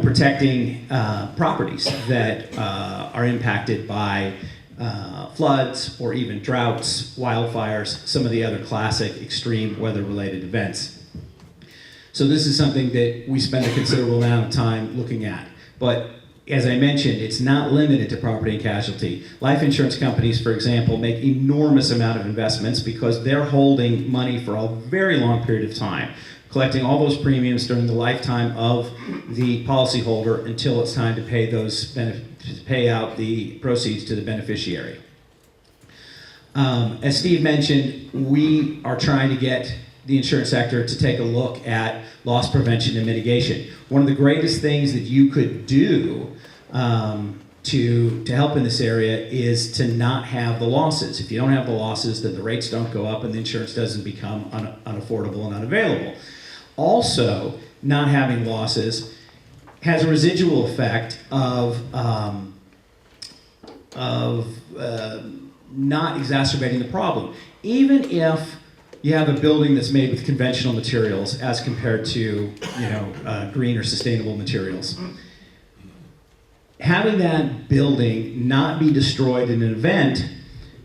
protecting properties that are impacted by floods or even droughts, wildfires, some of the other classic extreme weather-related events. So this is something that we spend a considerable amount of time looking at. But as I mentioned, it's not limited to property and casualty. Life insurance companies, for example, make enormous amount of investments because they're holding money for a very long period of time, collecting all those premiums during the lifetime of the policyholder until it's time to pay out the proceeds to the beneficiary. As Steve mentioned, we are trying to get the insurance sector to take a look at loss prevention and mitigation. One of the greatest things that you could do to help in this area is to not have the losses. If you don't have the losses, then the rates don't go up and the insurance doesn't become unaffordable and unavailable. Also, not having losses has a residual effect of not exacerbating the problem. Even if you have a building that's made with conventional materials as compared to, green or sustainable materials. Having that building not be destroyed in an event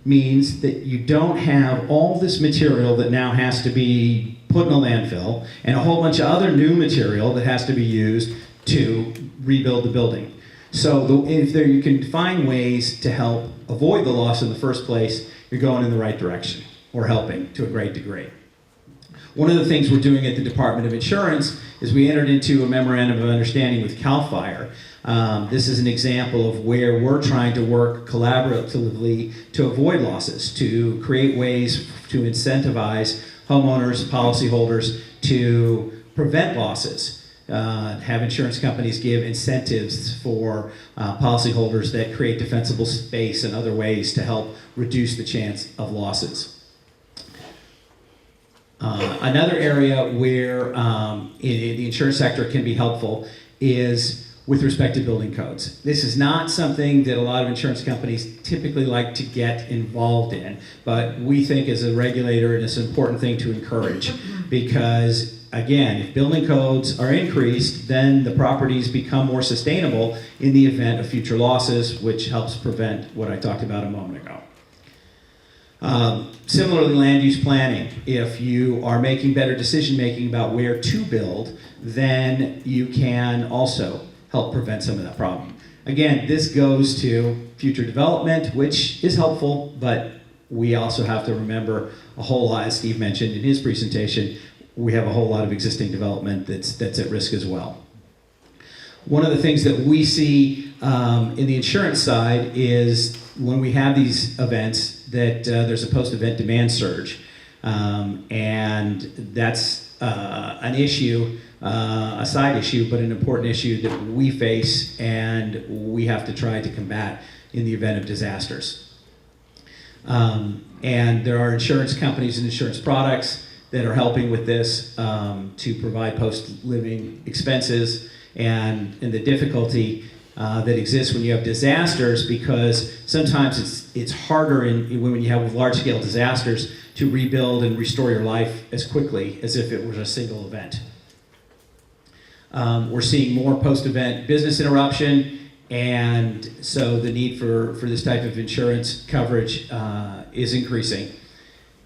means that you don't have all this material that now has to be put in a landfill and a whole bunch of other new material that has to be used to rebuild the building. So if you can find ways to help avoid the loss in the first place, you're going in the right direction, or helping to a great degree. One of the things we're doing at the Department of Insurance is we entered into a memorandum of understanding with CalFire. This is an example of where we're trying to work collaboratively to avoid losses, to create ways to incentivize homeowners, policyholders to prevent losses. Have insurance companies give incentives for policyholders that create defensible space and other ways to help reduce the chance of losses. Another area where the insurance sector can be helpful is with respect to building codes. This is not something that a lot of insurance companies typically like to get involved in, but we think as a regulator it's an important thing to encourage because, again, if building codes are increased, then the properties become more sustainable in the event of future losses, which helps prevent what I talked about a moment ago. Similarly, land use planning. If you are making better decision making about where to build, then you can also help prevent some of that problem. Again, this goes to future development, which is helpful, but we also have to remember a whole lot, as Steve mentioned in his presentation, we have a whole lot of existing development that's at risk as well. One of the things that we see in the insurance side is when we have these events that there's a post-event demand surge. And that's an issue, a side issue, but an important issue that we face and we have to try to combat in the event of disasters. And there are insurance companies and insurance products that are helping with this to provide post-living expenses and the difficulty that exists when you have disasters, because sometimes it's harder when you have large-scale disasters to rebuild and restore your life as quickly as if it was a single event. We're seeing more post-event business interruption, and so the need for this type of insurance coverage is increasing.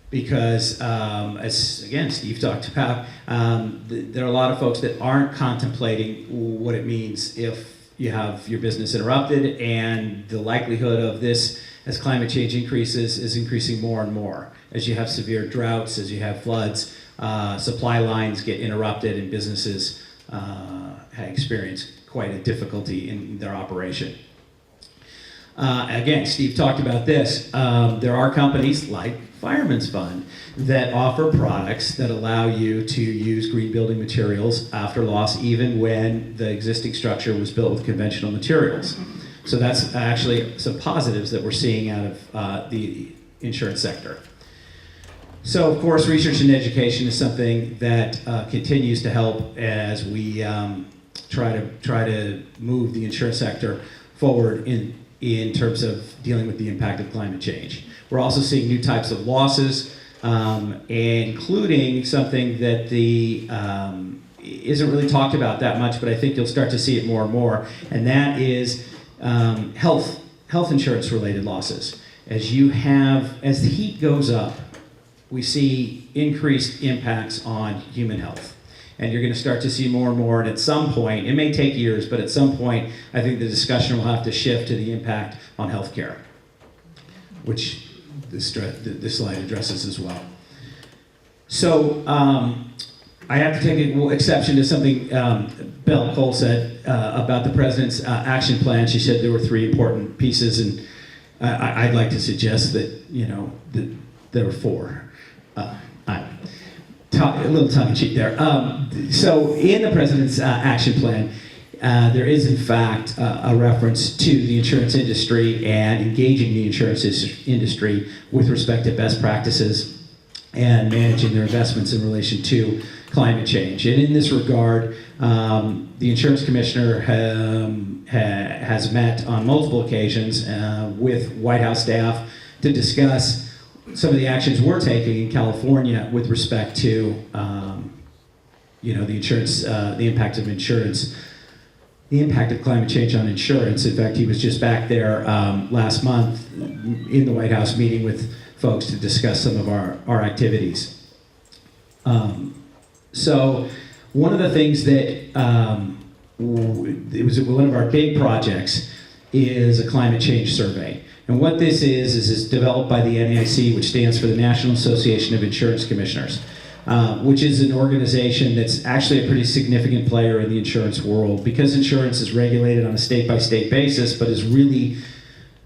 Because, as again Steve talked about, there are a lot of folks that aren't contemplating what it means if you have your business interrupted, and the likelihood of this, as climate change increases, is increasing more and more. As you have severe droughts, as you have floods, supply lines get interrupted, and businesses experience quite a difficulty in their operation. Again, Steve talked about this. There are companies like Fireman's Fund that offer products that allow you to use green building materials after loss, even when the existing structure was built with conventional materials. So that's actually some positives that we're seeing out of the insurance sector. So, of course, research and education is something that continues to help as we try to move the insurance sector forward in terms of dealing with the impact of climate change. We're also seeing new types of losses, including something that isn't really talked about that much, but I think you'll start to see it more and more, and that is health insurance related losses. As the heat goes up, we see increased impacts on human health. And you're going to start to see more and more, and at some point, it may take years, but at some point, I think the discussion will have to shift to the impact on healthcare, which this slide addresses as well. So I have to take exception to something Belle Cole said about the president's action plan. She said there were 3 important pieces, and I'd like to suggest that, that there were 4. A little tongue-in-cheek there. So in the president's action plan, there is in fact a reference to the insurance industry and engaging the insurance industry with respect to best practices and managing their investments in relation to climate change. And in this regard, the insurance commissioner has met on multiple occasions with White House staff to discuss some of the actions we're taking in California with respect to, the insurance, the impact of insurance, the impact of climate change on insurance. In fact, he was just back there last month in the White House meeting with folks to discuss some of our activities. So one of the things that it was one of our big projects is a climate change survey. And what this is developed by the NAIC, which stands for the National Association of Insurance Commissioners, which is an organization that's actually a pretty significant player in the insurance world. Because insurance is regulated on a state-by-state basis, but is really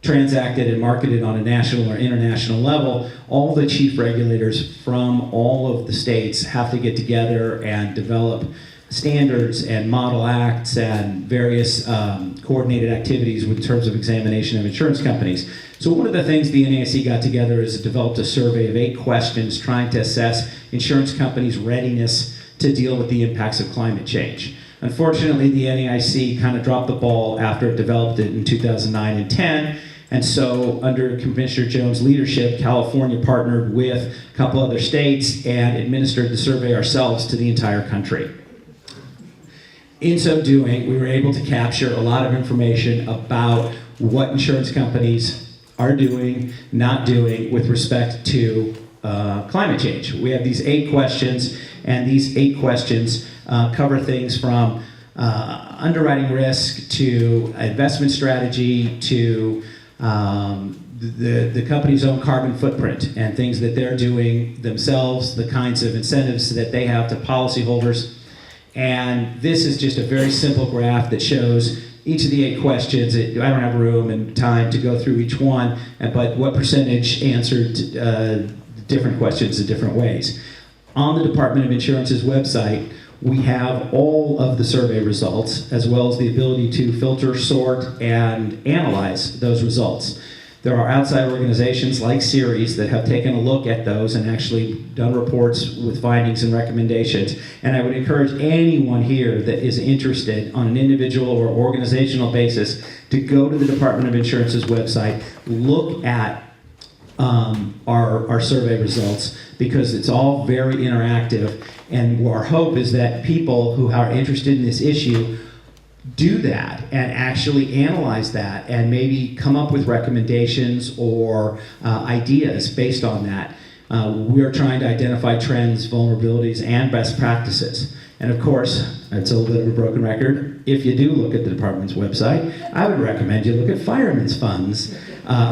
transacted and marketed on a national or international level, all the chief regulators from all of the states have to get together and develop standards and model acts and various coordinated activities in terms of examination of insurance companies. So one of the things the NAIC got together is developed a survey of 8 questions trying to assess insurance companies' readiness to deal with the impacts of climate change. Unfortunately, the NAIC kind of dropped the ball after it developed it in 2009 and 10. And so under Commissioner Jones' leadership, California partnered with a couple other states and administered the survey ourselves to the entire country. In so doing, we were able to capture a lot of information about what insurance companies are doing, not doing with respect to climate change. We have these 8 questions, and these 8 questions cover things from underwriting risk to investment strategy to the company's own carbon footprint and things that they're doing themselves, the kinds of incentives that they have to policyholders. And this is just a very simple graph that shows each of the 8 questions. I don't have room and time to go through each one, but what percentage answered different questions in different ways. On the Department of Insurance's website, we have all of the survey results, as well as the ability to filter, sort, and analyze those results. There are outside organizations like Sears that have taken a look at those and actually done reports with findings and recommendations. And I would encourage anyone here that is interested on an individual or organizational basis to go to the Department of Insurance's website, look at our survey results, because it's all very interactive. And our hope is that people who are interested in this issue do that and actually analyze that and maybe come up with recommendations or ideas based on that. We are trying to identify trends, vulnerabilities, and best practices. And of course, it's a little bit of a broken record. If you do look at the department's website, I would recommend you look at Fireman's Fund's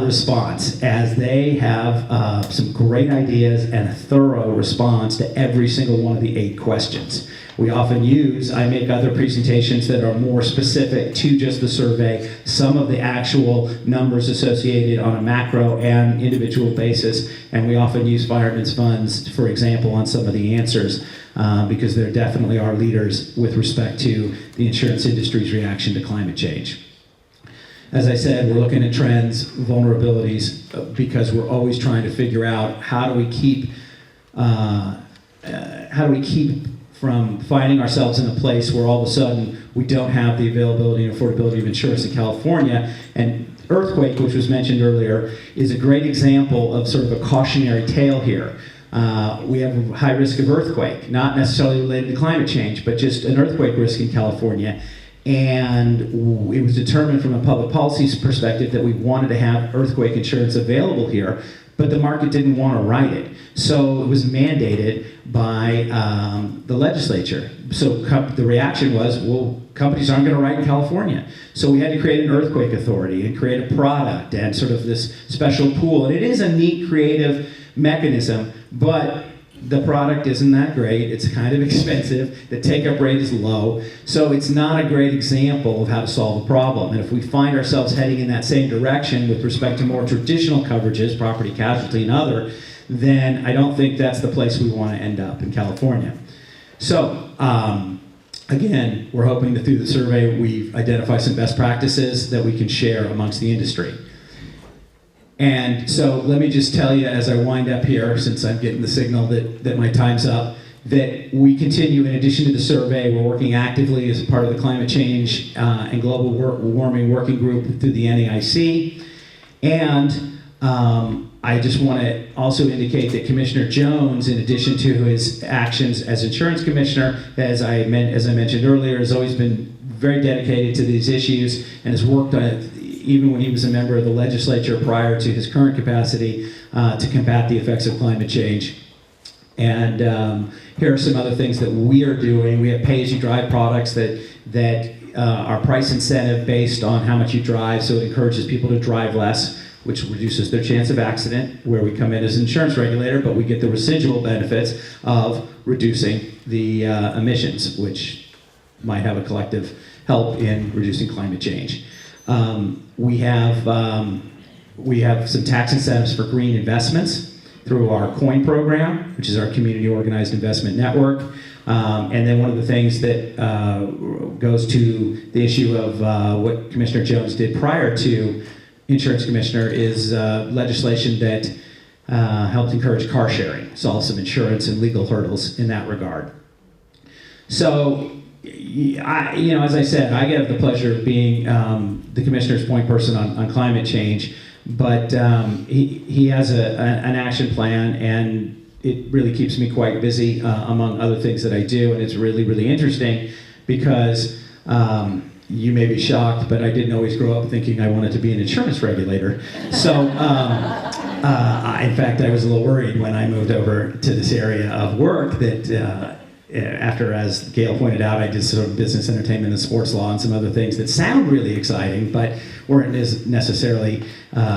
response, as they have some great ideas and a thorough response to every single one of the 8 questions. We often I make other presentations that are more specific to just the survey, some of the actual numbers associated on a macro and individual basis, and we often use Fireman's Funds, for example, on some of the answers, because there definitely are leaders with respect to the insurance industry's reaction to climate change. As I said, we're looking at trends, vulnerabilities, because we're always trying to figure out how do we keep from finding ourselves in a place where all of a sudden we don't have the availability and affordability of insurance in California. And earthquake, which was mentioned earlier, is a great example of sort of a cautionary tale here. We have a high risk of earthquake, not necessarily related to climate change, but just an earthquake risk in California. And it was determined from a public policy perspective that we wanted to have earthquake insurance available here, but the market didn't want to write it. So it was mandated by the legislature. So the reaction was, well, companies aren't going to write in California. So we had to create an earthquake authority and create a product and sort of this special pool. And it is a neat, creative mechanism, but the product isn't that great. It's kind of expensive. The take-up rate is low. So it's not a great example of how to solve a problem. And if we find ourselves heading in that same direction with respect to more traditional coverages, property casualty and other, then I don't think that's the place we want to end up in California. So, again, we're hoping that through the survey we've identified some best practices that we can share amongst the industry. And so let me just tell you as I wind up here, since I'm getting the signal that my time's up, that we continue, in addition to the survey, we're working actively as part of the Climate Change and Global Warming Working Group through the NAIC. And I just want to also indicate that Commissioner Jones, in addition to his actions as Insurance Commissioner, as I mentioned earlier, has always been very dedicated to these issues and has worked on it even when he was a member of the legislature prior to his current capacity to combat the effects of climate change. And here are some other things that we are doing. We have pay-as-you-drive products that are price incentive based on how much you drive, so it encourages people to drive less, which reduces their chance of accident, where we come in as an insurance regulator, but we get the residual benefits of reducing the emissions, which might have a collective help in reducing climate change. We have some tax incentives for green investments through our COIN program, which is our Community Organized Investment Network. And then one of the things that goes to the issue of what Commissioner Jones did prior to Insurance Commissioner is legislation that helped encourage car sharing, solve some insurance and legal hurdles in that regard. So, as I said, I get the pleasure of being the Commissioner's point person on climate change, but he has an action plan, and it really keeps me quite busy among other things that I do, and it's really, really interesting because you may be shocked, but I didn't always grow up thinking I wanted to be an insurance regulator. So, in fact, I was a little worried when I moved over to this area of work that after, as Gail pointed out, I did sort of business, entertainment, and sports law and some other things that sound really exciting, but weren't as necessarily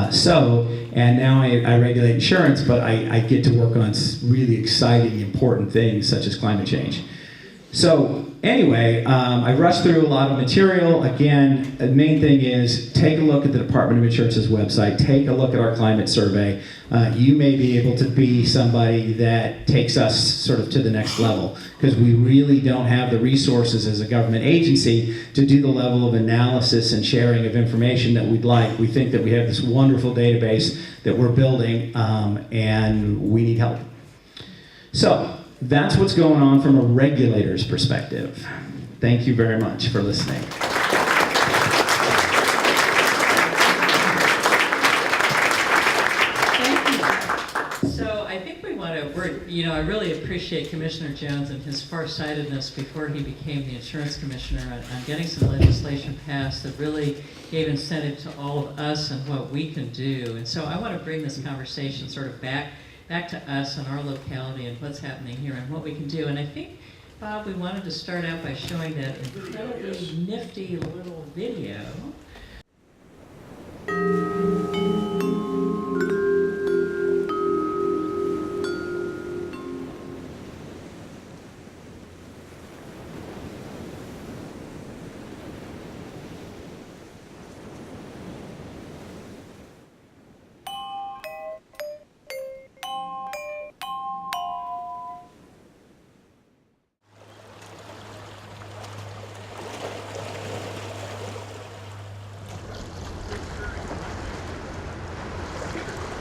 so. And now I regulate insurance, but I get to work on really exciting, important things such as climate change. So anyway, I rushed through a lot of material. Again, the main thing is take a look at the Department of Insurance's website, take a look at our climate survey. You may be able to be somebody that takes us sort of to the next level, because we really don't have the resources as a government agency to do the level of analysis and sharing of information that we'd like. We think that we have this wonderful database that we're building, and we need help. So that's what's going on from a regulator's perspective. Thank you very much for listening. So I think we want to, I really appreciate Commissioner Jones and his farsightedness before he became the Insurance Commissioner on getting some legislation passed that really gave incentive to all of us and what we can do. And so I want to bring this conversation sort of back to us and our locality and what's happening here and what we can do. And I think, Bob, we wanted to start out by showing that incredibly nifty little video.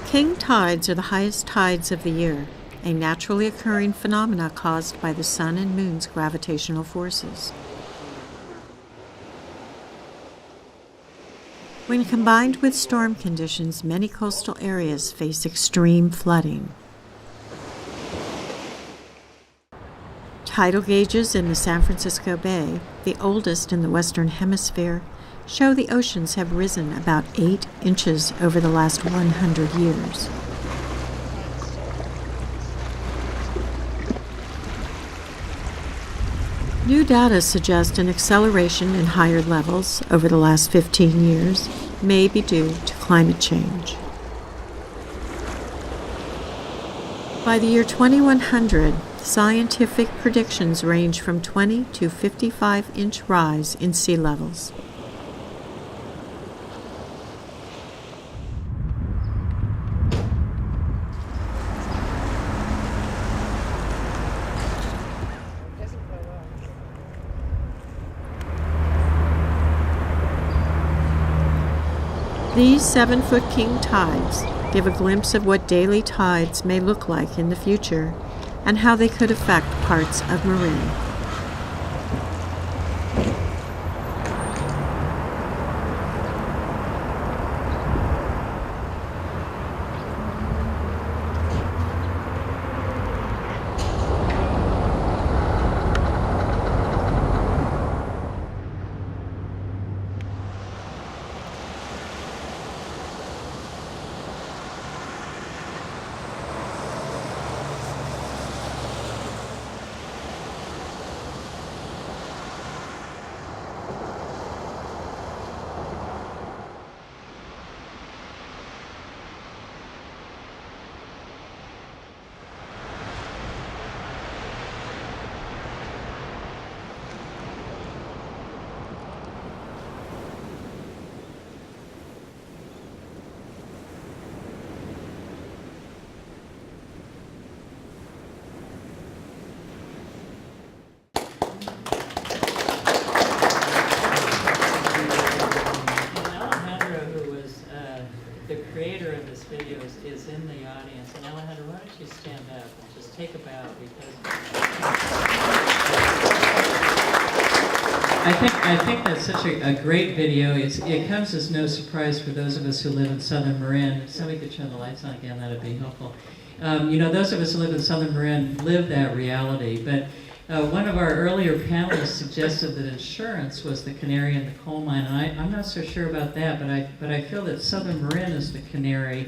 King tides are the highest tides of the year, a naturally occurring phenomena caused by the sun and moon's gravitational forces. When combined with storm conditions, many coastal areas face extreme flooding. Tidal gauges in the San Francisco Bay, the oldest in the Western Hemisphere, show the oceans have risen about 8 inches over the last 100 years. New data suggests an acceleration in higher levels over the last 15 years may be due to climate change. By the year 2100, scientific predictions range from 20 to 55-inch rise in sea levels. These 7-foot king tides give a glimpse of what daily tides may look like in the future and how they could affect parts of Marin. Is in the audience. And Alejandro, why don't you stand up and just take a bow, because I think that's such a great video. It comes as no surprise for those of us who live in southern Marin. If somebody could turn the lights on again, that'd be helpful. Those of us who live in southern Marin live that reality. But one of our earlier panelists suggested that insurance was the canary in the coal mine, and I'm not so sure about that, but I feel that southern Marin is the canary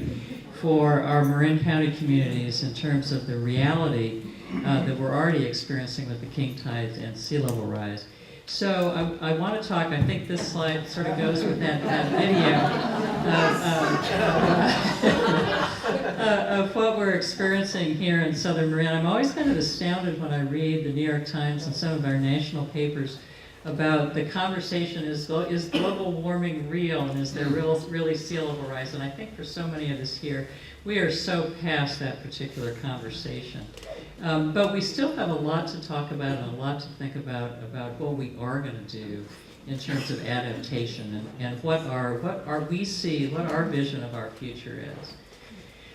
for our Marin County communities in terms of the reality that we're already experiencing with the king tides and sea level rise. So I want to talk, I think this slide sort of goes with that video of what we're experiencing here in southern Marin. I'm always kind of astounded when I read the New York Times and some of our national papers about the conversation, is global warming real, and is there really sea level rise? And I think for so many of us here, we are so past that particular conversation. But we still have a lot to talk about and a lot to think about what we are going to do in terms of adaptation and what our vision of our future is.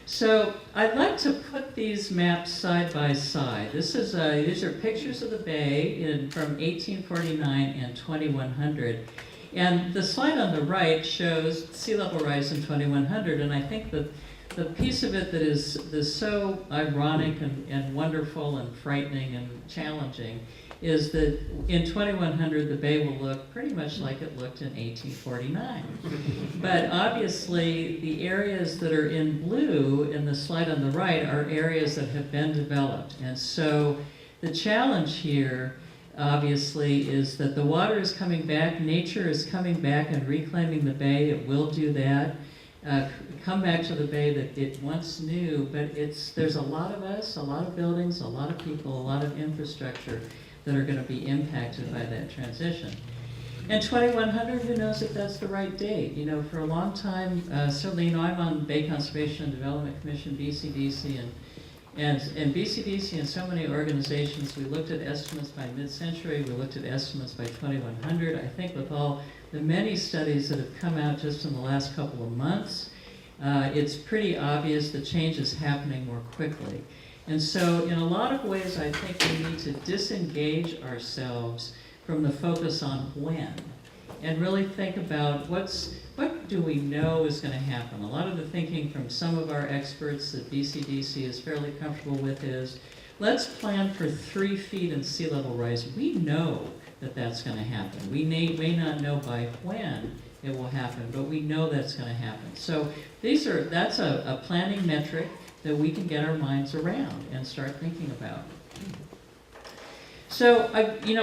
So I'd like to put these maps side by side. These are pictures of the bay from 1849 and 2100. And the slide on the right shows sea level rise in 2100, and I think that the piece of it that is so ironic and wonderful and frightening and challenging is that in 2100 the bay will look pretty much like it looked in 1849. But obviously the areas that are in blue in the slide on the right are areas that have been developed. And so the challenge here obviously is that the water is coming back, nature is coming back and reclaiming the bay. It will do that. Come back to the bay that it once knew, but there's a lot of us, a lot of buildings, a lot of people, a lot of infrastructure that are going to be impacted by that transition. And 2100, who knows if that's the right date? For a long time, certainly, I'm on Bay Conservation and Development Commission, BCDC, and BCDC and so many organizations. We looked at estimates by mid-century, we looked at estimates by 2100. I think with all the many studies that have come out just in the last couple of months, it's pretty obvious that change is happening more quickly. And so in a lot of ways, I think we need to disengage ourselves from the focus on when and really think about what do we know is going to happen. A lot of the thinking from some of our experts that BCDC is fairly comfortable with is, let's plan for 3 feet in sea level rise. We know that that's going to happen. We may not know by when it will happen, but we know that's going to happen. So that's a planning metric that we can get our minds around and start thinking about. So,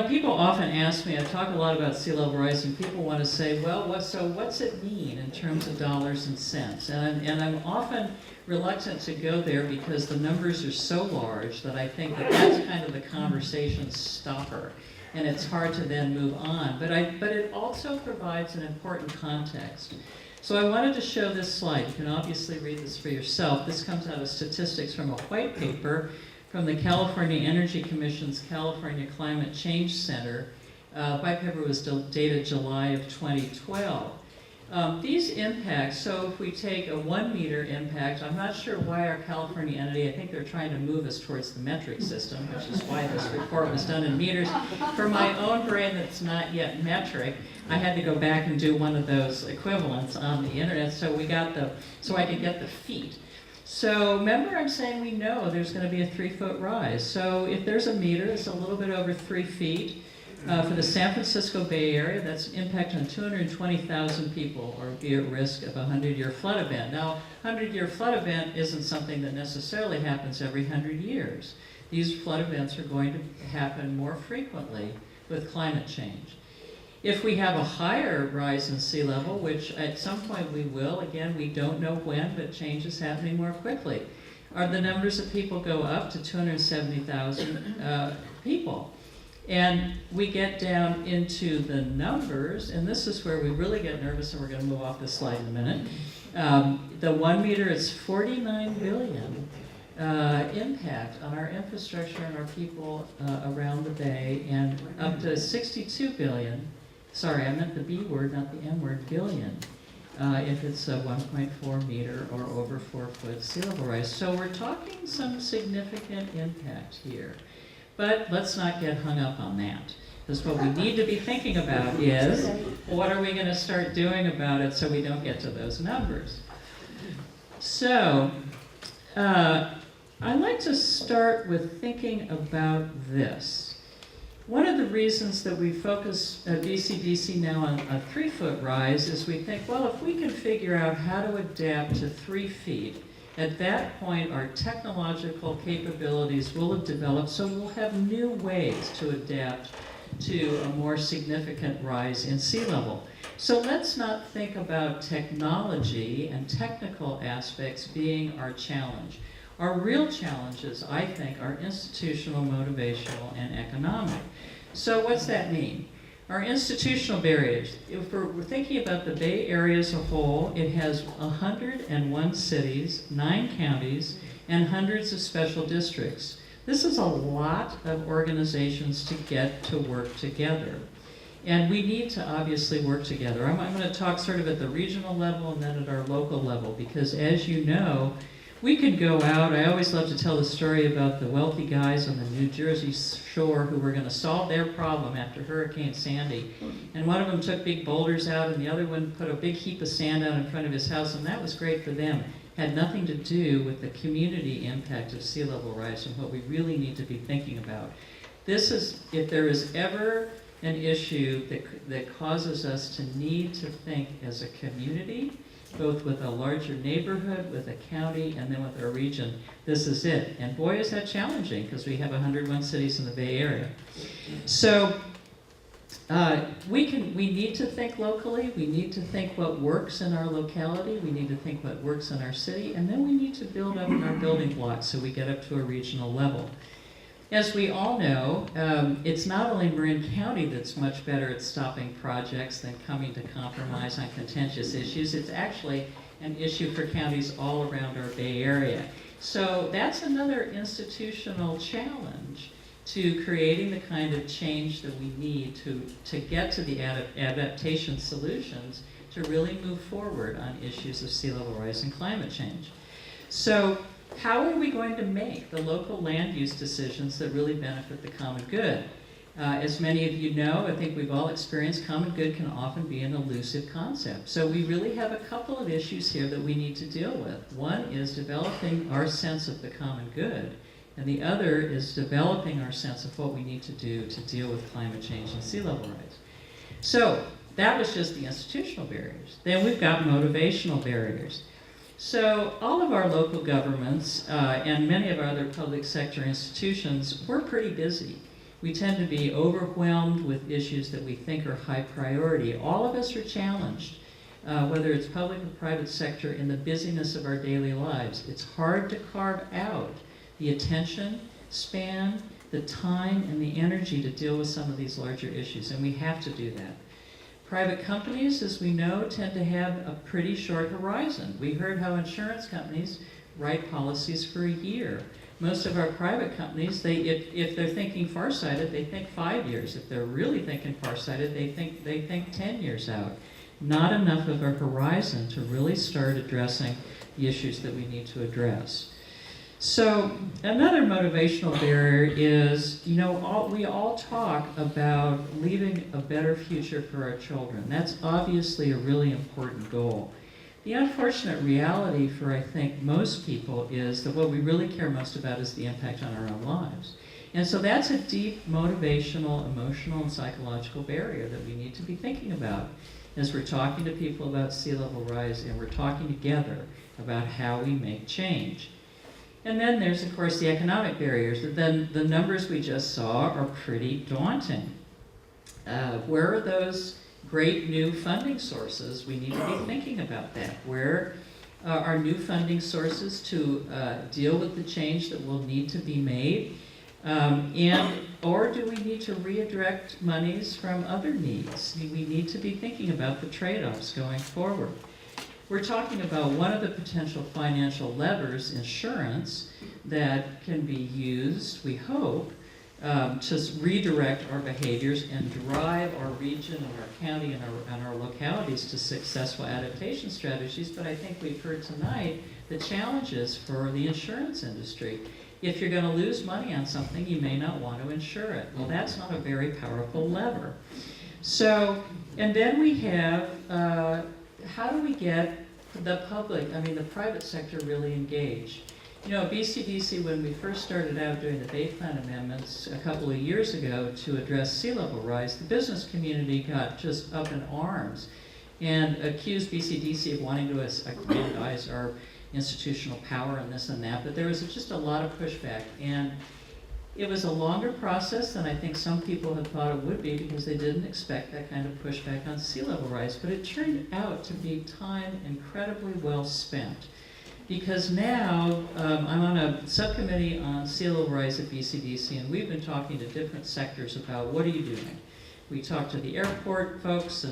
people often ask me, I talk a lot about sea level rise, and people want to say, well, what's it mean in terms of dollars and cents? And I'm often reluctant to go there because the numbers are so large that I think that that's kind of the conversation stopper, and it's hard to then move on. But it also provides an important context. So I wanted to show this slide. You can obviously read this for yourself. This comes out of statistics from a white paper from the California Energy Commission's California Climate Change Center. White paper was dated July of 2012. These impacts, so if we take a 1 meter impact, I'm not sure why our California entity, I think they're trying to move us towards the metric system, which is why this report was done in meters. For my own brain that's not yet metric, I had to go back and do one of those equivalents on the internet, so I could get the feet. So remember, I'm saying we know there's going to be a 3-foot rise. So if there's a meter, it's a little bit over 3 feet. For the San Francisco Bay Area, that's an impact on 220,000 people or be at risk of a 100-year flood event. Now, 100-year flood event isn't something that necessarily happens every 100 years. These flood events are going to happen more frequently with climate change. If we have a higher rise in sea level, which at some point we will, again, we don't know when, but change is happening more quickly, are the numbers of people go up to 270,000 people. And we get down into the numbers, and this is where we really get nervous, and we're going to move off this slide in a minute. The 1 meter is 49 billion impact on our infrastructure and our people around the bay, and up to 62 billion, sorry, I meant the B word, not the M word, billion, if it's a 1.4 meter or over 4 foot sea level rise. So we're talking some significant impact here. But let's not get hung up on that, because what we need to be thinking about is, what are we going to start doing about it so we don't get to those numbers? So, I'd like to start with thinking about this. One of the reasons that we focus at BCDC now on a 3-foot rise is we think, well, if we can figure out how to adapt to 3 feet, at that point, our technological capabilities will have developed, so we'll have new ways to adapt to a more significant rise in sea level. So let's not think about technology and technical aspects being our challenge. Our real challenges, I think, are institutional, motivational, and economic. So what's that mean? Our institutional barriers, if we're thinking about the Bay Area as a whole, it has 101 cities, 9 counties, and hundreds of special districts. This is a lot of organizations to get to work together. And we need to obviously work together. I'm going to talk sort of at the regional level and then at our local level, because as you know, we could go out. I always love to tell the story about the wealthy guys on the New Jersey shore who were going to solve their problem after Hurricane Sandy. And one of them took big boulders out, and the other one put a big heap of sand out in front of his house, and that was great for them. Had nothing to do with the community impact of sea level rise and what we really need to be thinking about. This is, if there is ever an issue that causes us to need to think as a community, both with a larger neighborhood, with a county, and then with our region, this is it. And boy, is that challenging, because we have 101 cities in the Bay Area. So we need to think locally. We need to think what works in our locality. We need to think what works in our city. And then we need to build up in our building blocks so we get up to a regional level. As we all know, it's not only Marin County that's much better at stopping projects than coming to compromise on contentious issues. It's actually an issue for counties all around our Bay Area. So that's another institutional challenge to creating the kind of change that we need to get to the adaptation solutions to really move forward on issues of sea level rise and climate change. So how are we going to make the local land use decisions that really benefit the common good? As many of you know, I think we've all experienced, common good can often be an elusive concept. So we really have a couple of issues here that we need to deal with. One is developing our sense of the common good, and the other is developing our sense of what we need to do to deal with climate change and sea level rise. So that was just the institutional barriers. Then we've got motivational barriers. So all of our local governments and many of our other public sector institutions, we're pretty busy. We tend to be overwhelmed with issues that we think are high priority. All of us are challenged, whether it's public or private sector, in the busyness of our daily lives. It's hard to carve out the attention span, the time, and the energy to deal with some of these larger issues, and we have to do that. Private companies, as we know, tend to have a pretty short horizon. We heard how insurance companies write policies for a year. Most of our private companies, if they're thinking farsighted, they think 5 years. If they're really thinking farsighted, they think 10 years out. Not enough of a horizon to really start addressing the issues that we need to address. So another motivational barrier is, we all talk about leaving a better future for our children. That's obviously a really important goal. The unfortunate reality for, I think, most people is that what we really care most about is the impact on our own lives. And so that's a deep motivational, emotional, and psychological barrier that we need to be thinking about as we're talking to people about sea level rise and we're talking together about how we make change. And then there's, of course, the economic barriers. Then the numbers we just saw are pretty daunting. Where are those great new funding sources? We need to be thinking about that. Where are new funding sources to deal with the change that will need to be made? Or do we need to redirect monies from other needs? We need to be thinking about the trade-offs going forward. We're talking about one of the potential financial levers, insurance, that can be used, we hope, to redirect our behaviors and drive our region and our county and our localities to successful adaptation strategies. But I think we've heard tonight the challenges for the insurance industry. If you're going to lose money on something, you may not want to insure it. Well, that's not a very powerful lever. So, and then we have, how do we get the public, the private sector really engaged? BCDC, when we first started out doing the Bay Plan amendments a couple of years ago to address sea level rise, the business community got just up in arms and accused BCDC of wanting to aggrandize our institutional power and this and that, but there was just a lot of pushback. And it was a longer process than I think some people had thought it would be because they didn't expect that kind of pushback on sea level rise. But it turned out to be time incredibly well spent. Because now I'm on a subcommittee on sea level rise at BCDC, and we've been talking to different sectors about what are you doing. We talked to the airport folks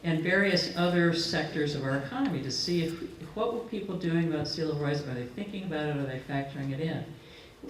and various other sectors of our economy to see what were people doing about sea level rise. Are they thinking about it? Are they factoring it in?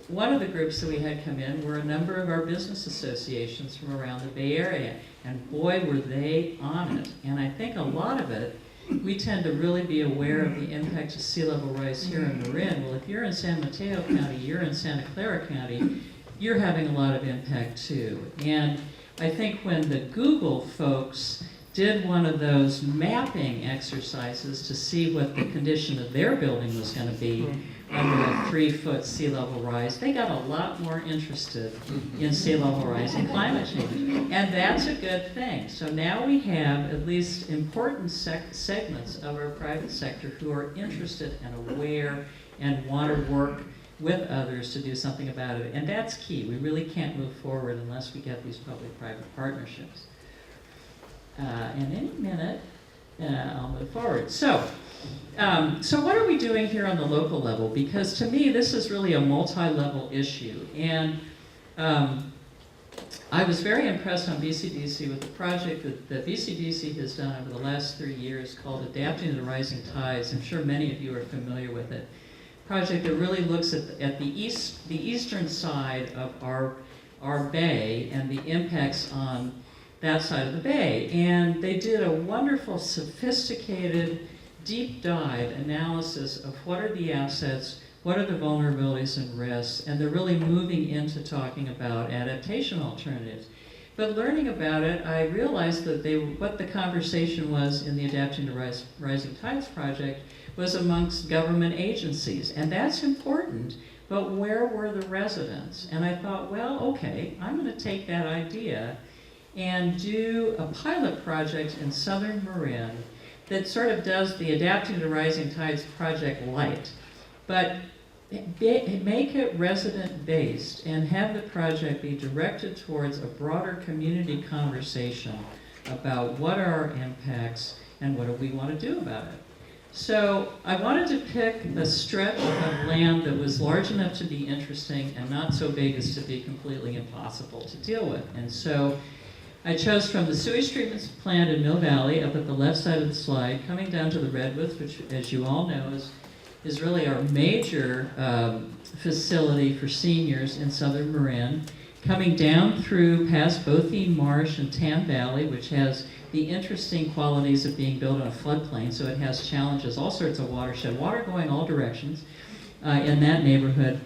One of the groups that we had come in were a number of our business associations from around the Bay Area, and boy, were they on it. And I think a lot of it, we tend to really be aware of the impact of sea level rise here in Marin. Well, if you're in San Mateo County, you're in Santa Clara County, you're having a lot of impact too. And I think when the Google folks did one of those mapping exercises to see what the condition of their building was going to be under a 3-foot sea level rise, they got a lot more interested in sea level rise and climate change. And that's a good thing. So now we have at least important segments of our private sector who are interested and aware and want to work with others to do something about it. And that's key. We really can't move forward unless we get these public-private partnerships. In any minute, I'll move forward. So what are we doing here on the local level? Because to me, this is really a multi-level issue. And I was very impressed on BCDC with the project that BCDC has done over the last 3 years called Adapting to the Rising Tides. I'm sure many of you are familiar with it. Project that really looks at the eastern side of our bay and the impacts on that side of the bay. And they did a wonderful, sophisticated, deep dive analysis of what are the assets, what are the vulnerabilities and risks, and they're really moving into talking about adaptation alternatives. But learning about it, I realized that what the conversation was in the Adapting to Rising Tides project was amongst government agencies, and that's important, but where were the residents? And I thought, well, okay, I'm going to take that idea and do a pilot project in southern Marin that sort of does the Adapting to Rising Tides project light. But make it resident-based and have the project be directed towards a broader community conversation about what are our impacts and what do we want to do about it. So I wanted to pick a stretch of land that was large enough to be interesting and not so big as to be completely impossible to deal with. And so I chose from the sewage treatment plant in Mill Valley, up at the left side of the slide, coming down to the Redwoods, which, as you all know, is really our major facility for seniors in southern Marin, coming down through past Bothene Marsh and Tam Valley, which has the interesting qualities of being built on a floodplain, so it has challenges, all sorts of watershed, water going all directions in that neighborhood.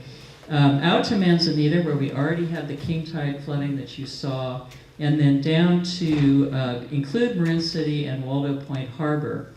Out to Manzanita, where we already had the king tide flooding that you saw, and then down to include Marin City and Waldo Point Harbor.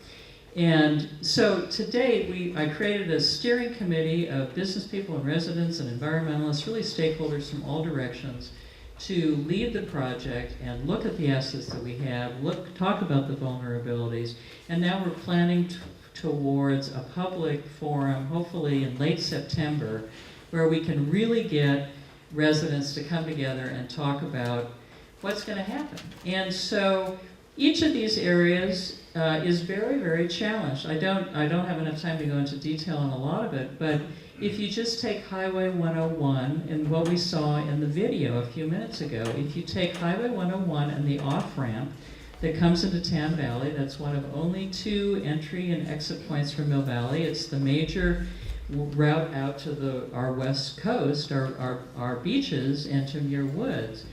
And so to date, I created a steering committee of business people and residents and environmentalists, really stakeholders from all directions, to lead the project and look at the assets that we have, talk about the vulnerabilities, and now we're planning towards a public forum, hopefully in late September, where we can really get residents to come together and talk about what's going to happen. And so each of these areas is very, very challenged. I don't have enough time to go into detail on a lot of it, but if you just take Highway 101 and what we saw in the video a few minutes ago, if you take Highway 101 and the off-ramp that comes into Tam Valley, that's one of only 2 entry and exit points from Mill Valley. It's the major route out to our west coast, our beaches, and to Muir Woods.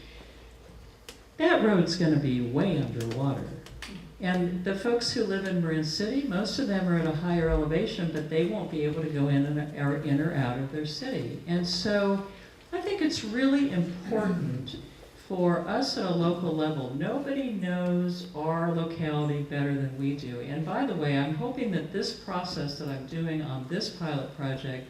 That road's going to be way underwater. And the folks who live in Marin City, most of them are at a higher elevation, but they won't be able to go in or out of their city. And so I think it's really important for us at a local level. Nobody knows our locality better than we do. And by the way, I'm hoping that this process that I'm doing on this pilot project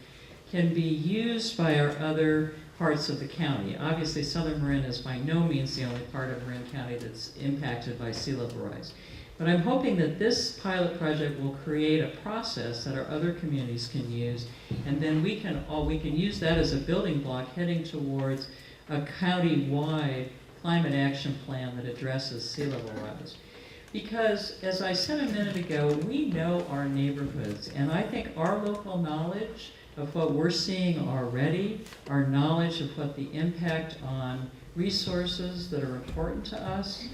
can be used by our other parts of the county. Obviously, southern Marin is by no means the only part of Marin County that's impacted by sea level rise. But I'm hoping that this pilot project will create a process that our other communities can use, and then we can use that as a building block heading towards a county-wide climate action plan that addresses sea level rise. Because, as I said a minute ago, we know our neighborhoods, and I think our local knowledge of what we're seeing already, our knowledge of what the impact on resources that are important to us,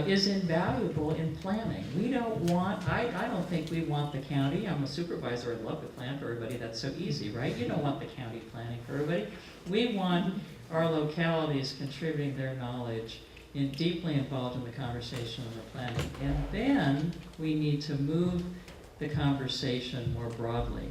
is invaluable in planning. We don't want, I don't think we want the county, I'm a supervisor, I'd love to plan for everybody, that's so easy, right? You don't want the county planning for everybody. We want our localities contributing their knowledge and deeply involved in the conversation and the planning. And then we need to move the conversation more broadly.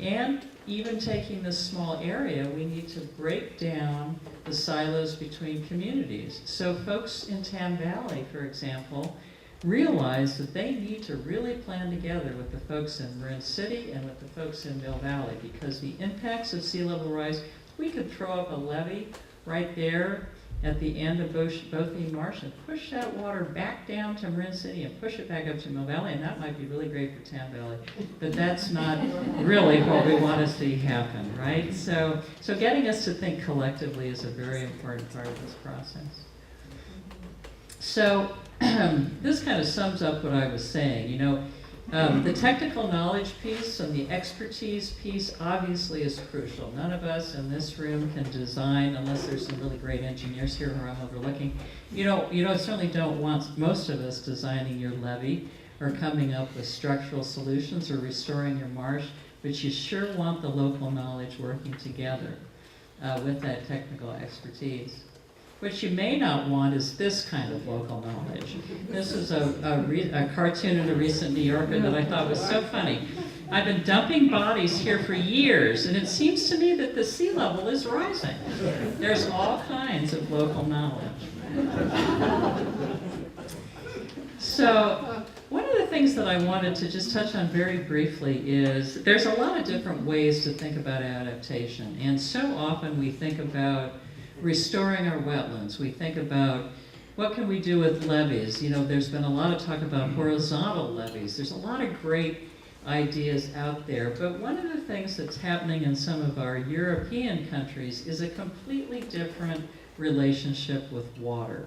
And even taking this small area, we need to break down the silos between communities. So folks in Tam Valley, for example, realize that they need to really plan together with the folks in Marin City and with the folks in Mill Valley, because the impacts of sea level rise, we could throw up a levee right there at the end of Bothene Marsh and push that water back down to Marin City and push it back up to Mill Valley, and that might be really great for Tam Valley, but that's not really what we want to see happen, right? So getting us to think collectively is a very important part of this process. So this kind of sums up what I was saying. The technical knowledge piece and the expertise piece obviously is crucial. None of us in this room can design, unless there's some really great engineers here who I'm overlooking. You certainly don't want most of us designing your levee or coming up with structural solutions or restoring your marsh, but you sure want the local knowledge working together with that technical expertise. What you may not want is this kind of local knowledge. This is a cartoon in a recent New Yorker that I thought was so funny. I've been dumping bodies here for years, and it seems to me that the sea level is rising. There's all kinds of local knowledge. So one of the things that I wanted to just touch on very briefly is there's a lot of different ways to think about adaptation, and so often we think about restoring our wetlands. We think about what can we do with levees. There's been a lot of talk about horizontal levees. There's a lot of great ideas out there. But one of the things that's happening in some of our European countries is a completely different relationship with water.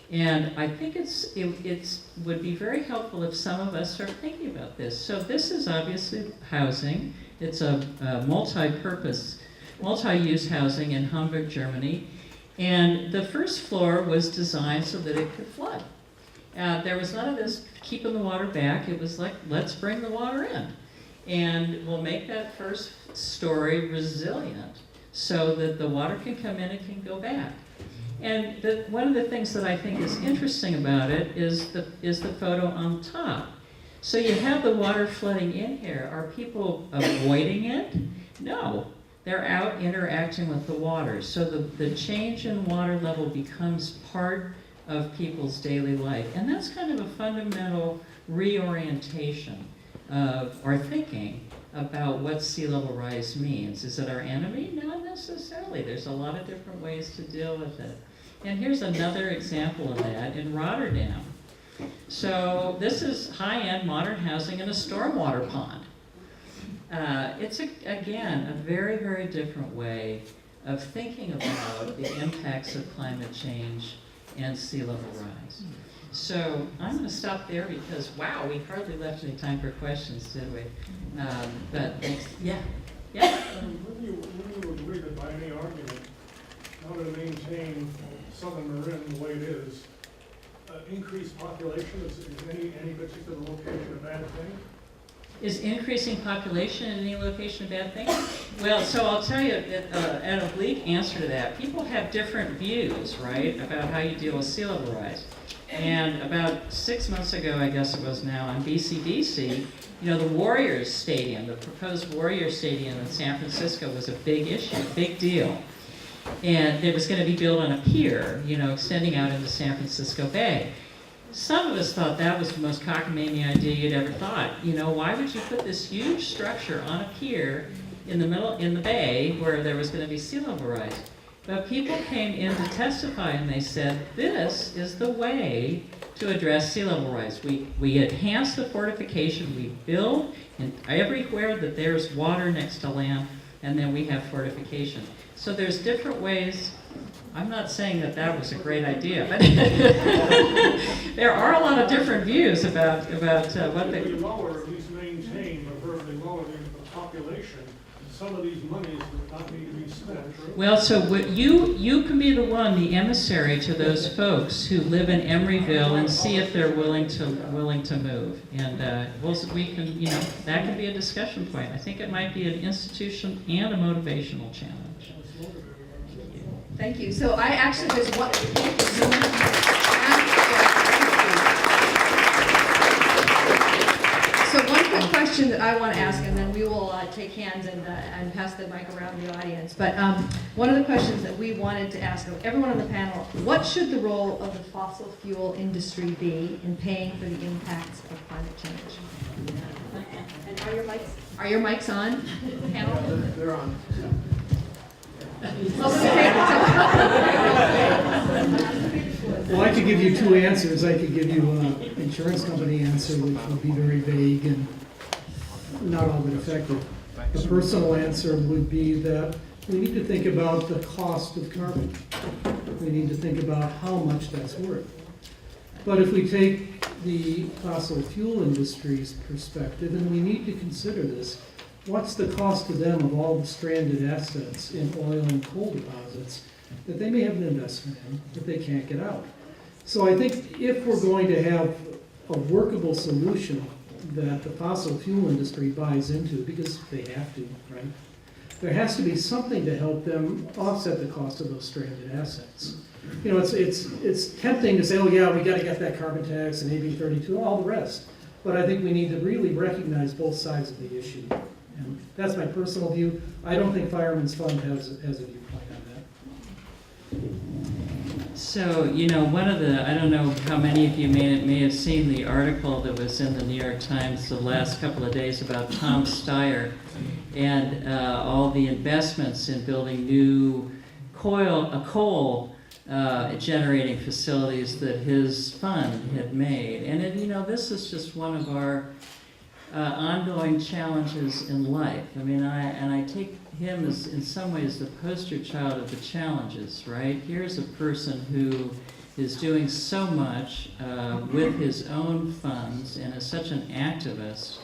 And I think it would be very helpful if some of us start thinking about this. So this is obviously housing. It's a multi-purpose, multi-use housing in Hamburg, Germany. And the first floor was designed so that it could flood. There was none of this keeping the water back. It was like, let's bring the water in. And we'll make that first story resilient so that the water can come in and can go back. And one of the things that I think is interesting about it is the photo on top. So you have the water flooding in here. Are people avoiding it? No. They're out interacting with the water. So the change in water level becomes part of people's daily life. And that's kind of a fundamental reorientation of our thinking about what sea level rise means. Is it our enemy? Not necessarily. There's a lot of different ways to deal with it. And here's another example of that in Rotterdam. So this is high-end modern housing in a stormwater pond. It's, again, a very, very different way of thinking about the impacts of climate change and sea level rise. So I'm going to stop there because, wow, we hardly left any time for questions, did we? But thanks. Yeah. Yeah. When you agree that by any argument, how to maintain southern Marin the way it is, increased population, is any particular location a bad thing? Is increasing population in any location a bad thing? Well, so I'll tell you an oblique answer to that. People have different views, right, about how you deal with sea level rise. And about 6 months ago, I guess it was now, on BCDC, you know, the Warriors Stadium, the proposed Warriors Stadium in San Francisco was a big issue, big deal. And it was going to be built on a pier, you know, extending out into San Francisco Bay. Some of us thought that was the most cockamamie idea you'd ever thought. You know, why would you put this huge structure on a pier in the bay where there was going to be sea level rise? But people came in to testify and they said, this is the way to address sea level rise. We enhance the fortification, we build everywhere that there's water next to land, and then we have fortification. So there's different ways. I'm not saying that that was a great idea, but there are a lot of different views about what they... lower, at least maintain, or verbally lower the population, some of these monies would not need to be spent. Well, so you can be the one, the emissary to those folks who live in Emeryville and see if they're willing to move. And we can, you know, that can be a discussion point. I think it might be an institution and a motivational challenge. Thank you. So I actually, there's one, thank you so much. So one quick question that I want to ask, and then we will take hands and pass the mic around the audience. But one of the questions that we wanted to ask of everyone on the panel, what should the role of the fossil fuel industry be in paying for the impacts of climate change? And are your mics on, panel? They're on. Well, I could give you two answers. I could give you an insurance company answer, which would be very vague and not all that effective. The personal answer would be that we need to think about the cost of carbon. We need to think about how much that's worth. But if we take the fossil fuel industry's perspective, and we need to consider this, what's the cost to them of all the stranded assets in oil and coal deposits that they may have an investment in, but they can't get out? So I think if we're going to have a workable solution that the fossil fuel industry buys into, because they have to, right? There has to be something to help them offset the cost of those stranded assets. You know, it's tempting to say, oh yeah, we got to get that carbon tax and AB 32, all the rest. But I think we need to really recognize both sides of the issue. And that's my personal view. I don't think Fireman's Fund has a viewpoint on that. So, you know, one of the, I don't know how many of you may have seen the article that was in the New York Times the last couple of days about Tom Steyer and all the investments in building new coal generating facilities that his fund had made. And, you know, this is just one of our ongoing challenges in life. I mean, I take him as, in some ways, the poster child of the challenges, right? Here's a person who is doing so much with his own funds and is such an activist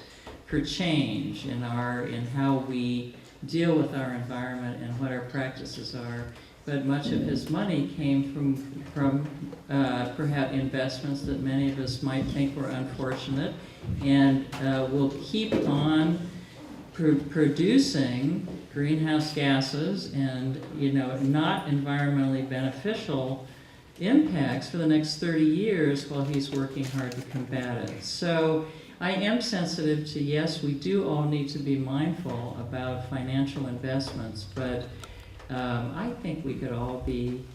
for change in how we deal with our environment and what our practices are. But much of his money came from perhaps investments that many of us might think were unfortunate, and will keep on producing greenhouse gases and not environmentally beneficial impacts for the next 30 years while he's working hard to combat it. So I am sensitive to, yes, we do all need to be mindful about financial investments, but I think we could all be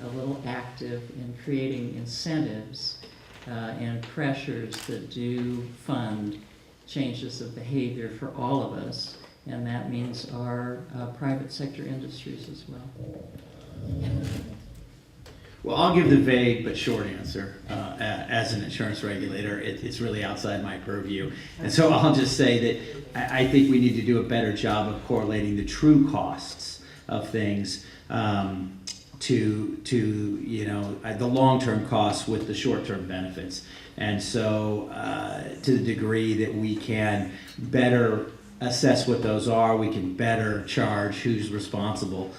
a little active in creating incentives and pressures that do fund changes of behavior for all of us, and that means our private sector industries as well. Well, I'll give the vague but short answer. As an insurance regulator, it's really outside my purview. And so I'll just say that I think we need to do a better job of correlating the true costs of things to the long-term costs with the short-term benefits. And so to the degree that we can better assess what those are, we can better charge who's responsible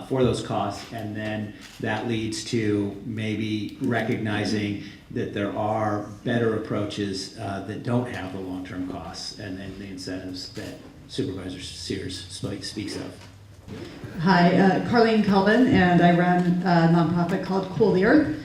for those costs, and then that leads to maybe recognizing that there are better approaches that don't have the long-term costs and then the incentives that Supervisor Sears speaks of. Hi, Carlene Kelvin, and I run a nonprofit called Cool the Earth.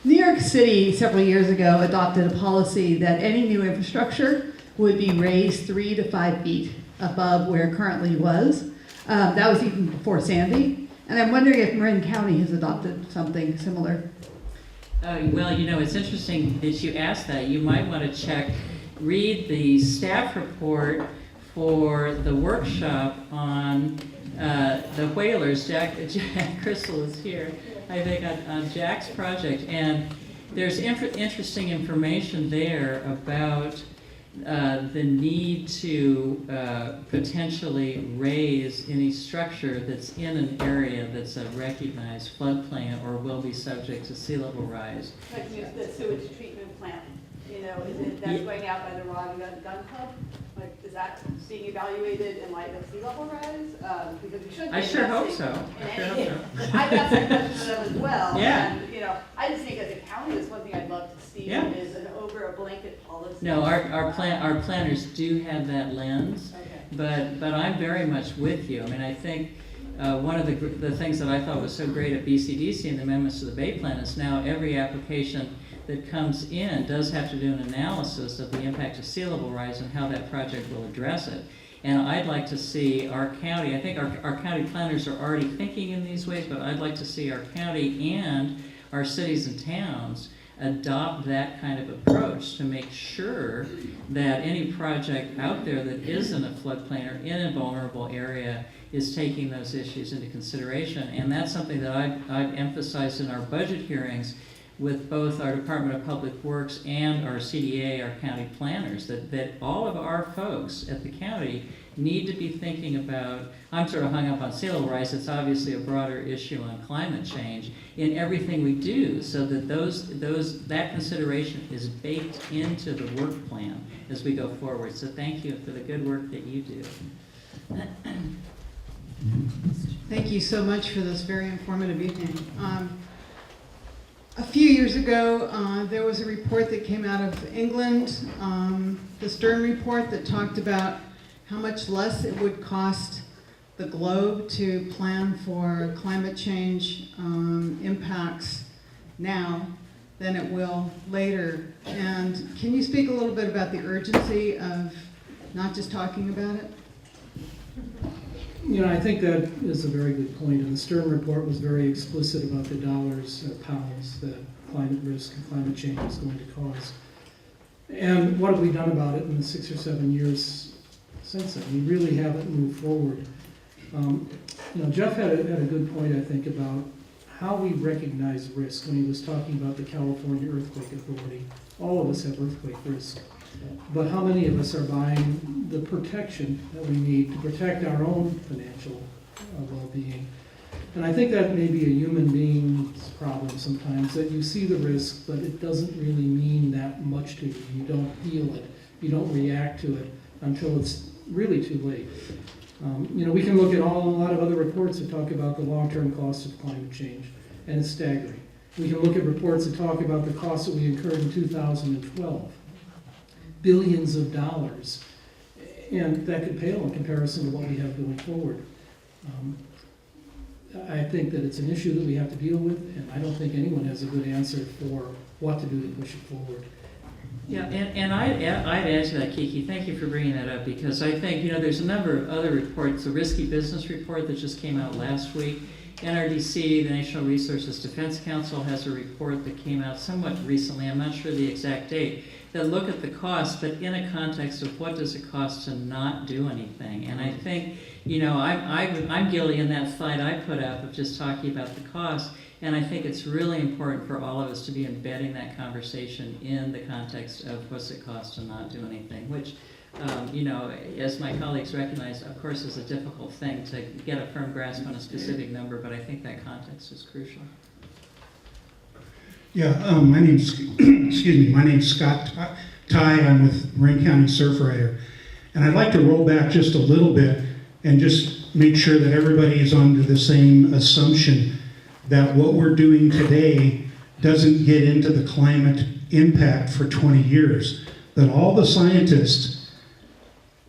New York City several years ago adopted a policy that any new infrastructure would be raised 3 to 5 feet above where it currently was. That was even before Sandy. And I'm wondering if Marin County has adopted something similar. Well, it's interesting that you asked that. You might want to read the staff report for the workshop on the whalers. Jack Crystal is here, I think, on Jack's project. And there's interesting information there about the need to potentially raise any structure that's in an area that's a recognized floodplain or will be subject to sea level rise. Like the sewage treatment plant, that's going out by the Rod and Gun Club? Like, is that being evaluated in light of sea level rise? Because we should. I sure hope so. I've got some questions for them as well. Yeah. And, I just think as a county, that's one thing I'd love to see is an over a blanket policy. No, our planners do have that lens, Okay. but I'm very much with you. I mean, I think one of the things that I thought was so great at BCDC and the amendments to the Bay Plan is now every application that comes in does have to do an analysis of the impact of sea level rise and how that project will address it. And I'd like to see our county, I think our county planners are already thinking in these ways, but I'd like to see our county and our cities and towns adopt that kind of approach to make sure that any project out there that is in a floodplain or in a vulnerable area is taking those issues into consideration. And that's something that I've emphasized in our budget hearings with both our Department of Public Works and our CDA, our county planners, that all of our folks at the county need to be thinking about, I'm sort of hung up on sea level rise, it's obviously a broader issue on climate change, in everything we do, so that that consideration is baked into the work plan as we go forward. So thank you for the good work that you do. Thank you so much for this very informative evening. A few years ago, there was a report that came out of England, the Stern report, that talked about how much less it would cost the globe to plan for climate change impacts now than it will later. And can you speak a little bit about the urgency of not just talking about it? I think that is a very good point, and the Stern report was very explicit about the dollars, pounds that climate risk and climate change is going to cause. And what have we done about it in the 6 or 7 years since then? We really haven't moved forward. Geoff had a good point, I think, about how we recognize risk when he was talking about the California Earthquake Authority. All of us have earthquake risk. but how many of us are buying the protection that we need to protect our own financial well-being? And I think that may be a human being's problem sometimes, that you see the risk, but it doesn't really mean that much to you. You don't feel it. You don't react to it until it's really too late. We can look at a lot of other reports that talk about the long-term cost of climate change, and it's staggering. We can look at reports that talk about the costs that we incurred in 2012, billions of dollars, and that could pale in comparison to what we have going forward. I think that it's an issue that we have to deal with, and I don't think anyone has a good answer for what to do to push it forward. Yeah, and I'd add to that, Kiki. Thank you for bringing that up, because I think, there's a number of other reports. The Risky Business Report that just came out last week. NRDC, the National Resources Defense Council, has a report that came out somewhat recently, I'm not sure the exact date, that look at the cost, but in a context of what does it cost to not do anything. And I think, I'm guilty in that slide I put up of just talking about the cost, and I think it's really important for all of us to be embedding that conversation in the context of what's it cost to not do anything, which, as my colleagues recognize, of course, is a difficult thing to get a firm grasp on a specific number, but I think that context is crucial. Yeah, my name's Scott Ty. I'm with Marin County Surfrider. And I'd like to roll back just a little bit and just make sure that everybody is under the same assumption that what we're doing today doesn't get into the climate impact for 20 years. That all the scientists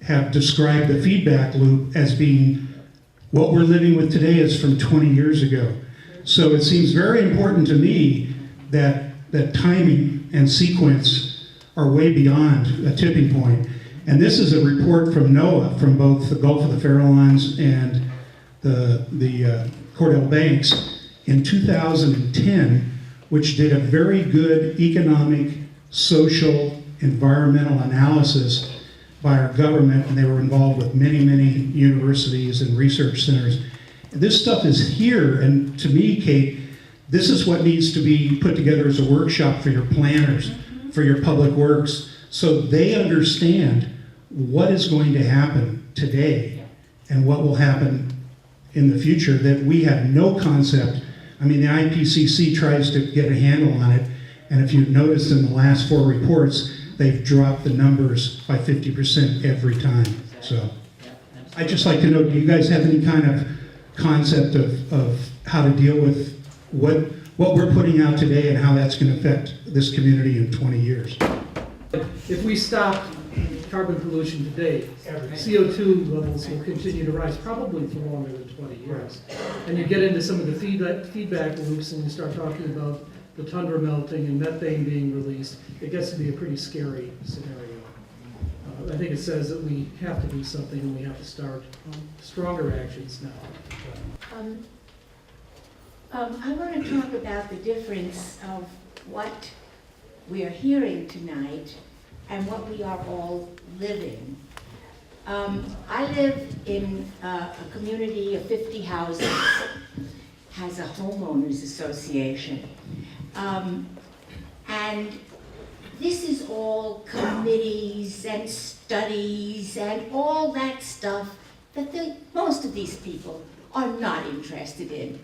have described the feedback loop as being what we're living with today is from 20 years ago. So it seems very important to me that timing and sequence are way beyond a tipping point. And this is a report from NOAA, from both the Gulf of the Farallones and the Cordell Banks in 2010, which did a very good economic, social, environmental analysis by our government, and they were involved with many, many universities and research centers. And this stuff is here, and to me, Kate, this is what needs to be put together as a workshop for your planners, for your public works, so they understand what is going to happen today and what will happen in the future that we have no concept. I mean, the IPCC tries to get a handle on it, and if you've noticed in the last 4 reports, they've dropped the numbers by 50% every time. So I'd just like to know, do you guys have any kind of concept of how to deal with what we're putting out today and how that's going to affect this community in 20 years? If we stop carbon pollution today, CO2 levels will continue to rise, probably for longer than 20 years. And you get into some of the feedback loops and you start talking about the tundra melting and methane being released. It gets to be a pretty scary scenario. I think it says that we have to do something and we have to start stronger actions now. I want to talk about the difference of what we are hearing tonight and what we are all living. I live in a community of 50 houses, has a homeowners association. And this is all committees and studies and all that stuff that most of these people are not interested in.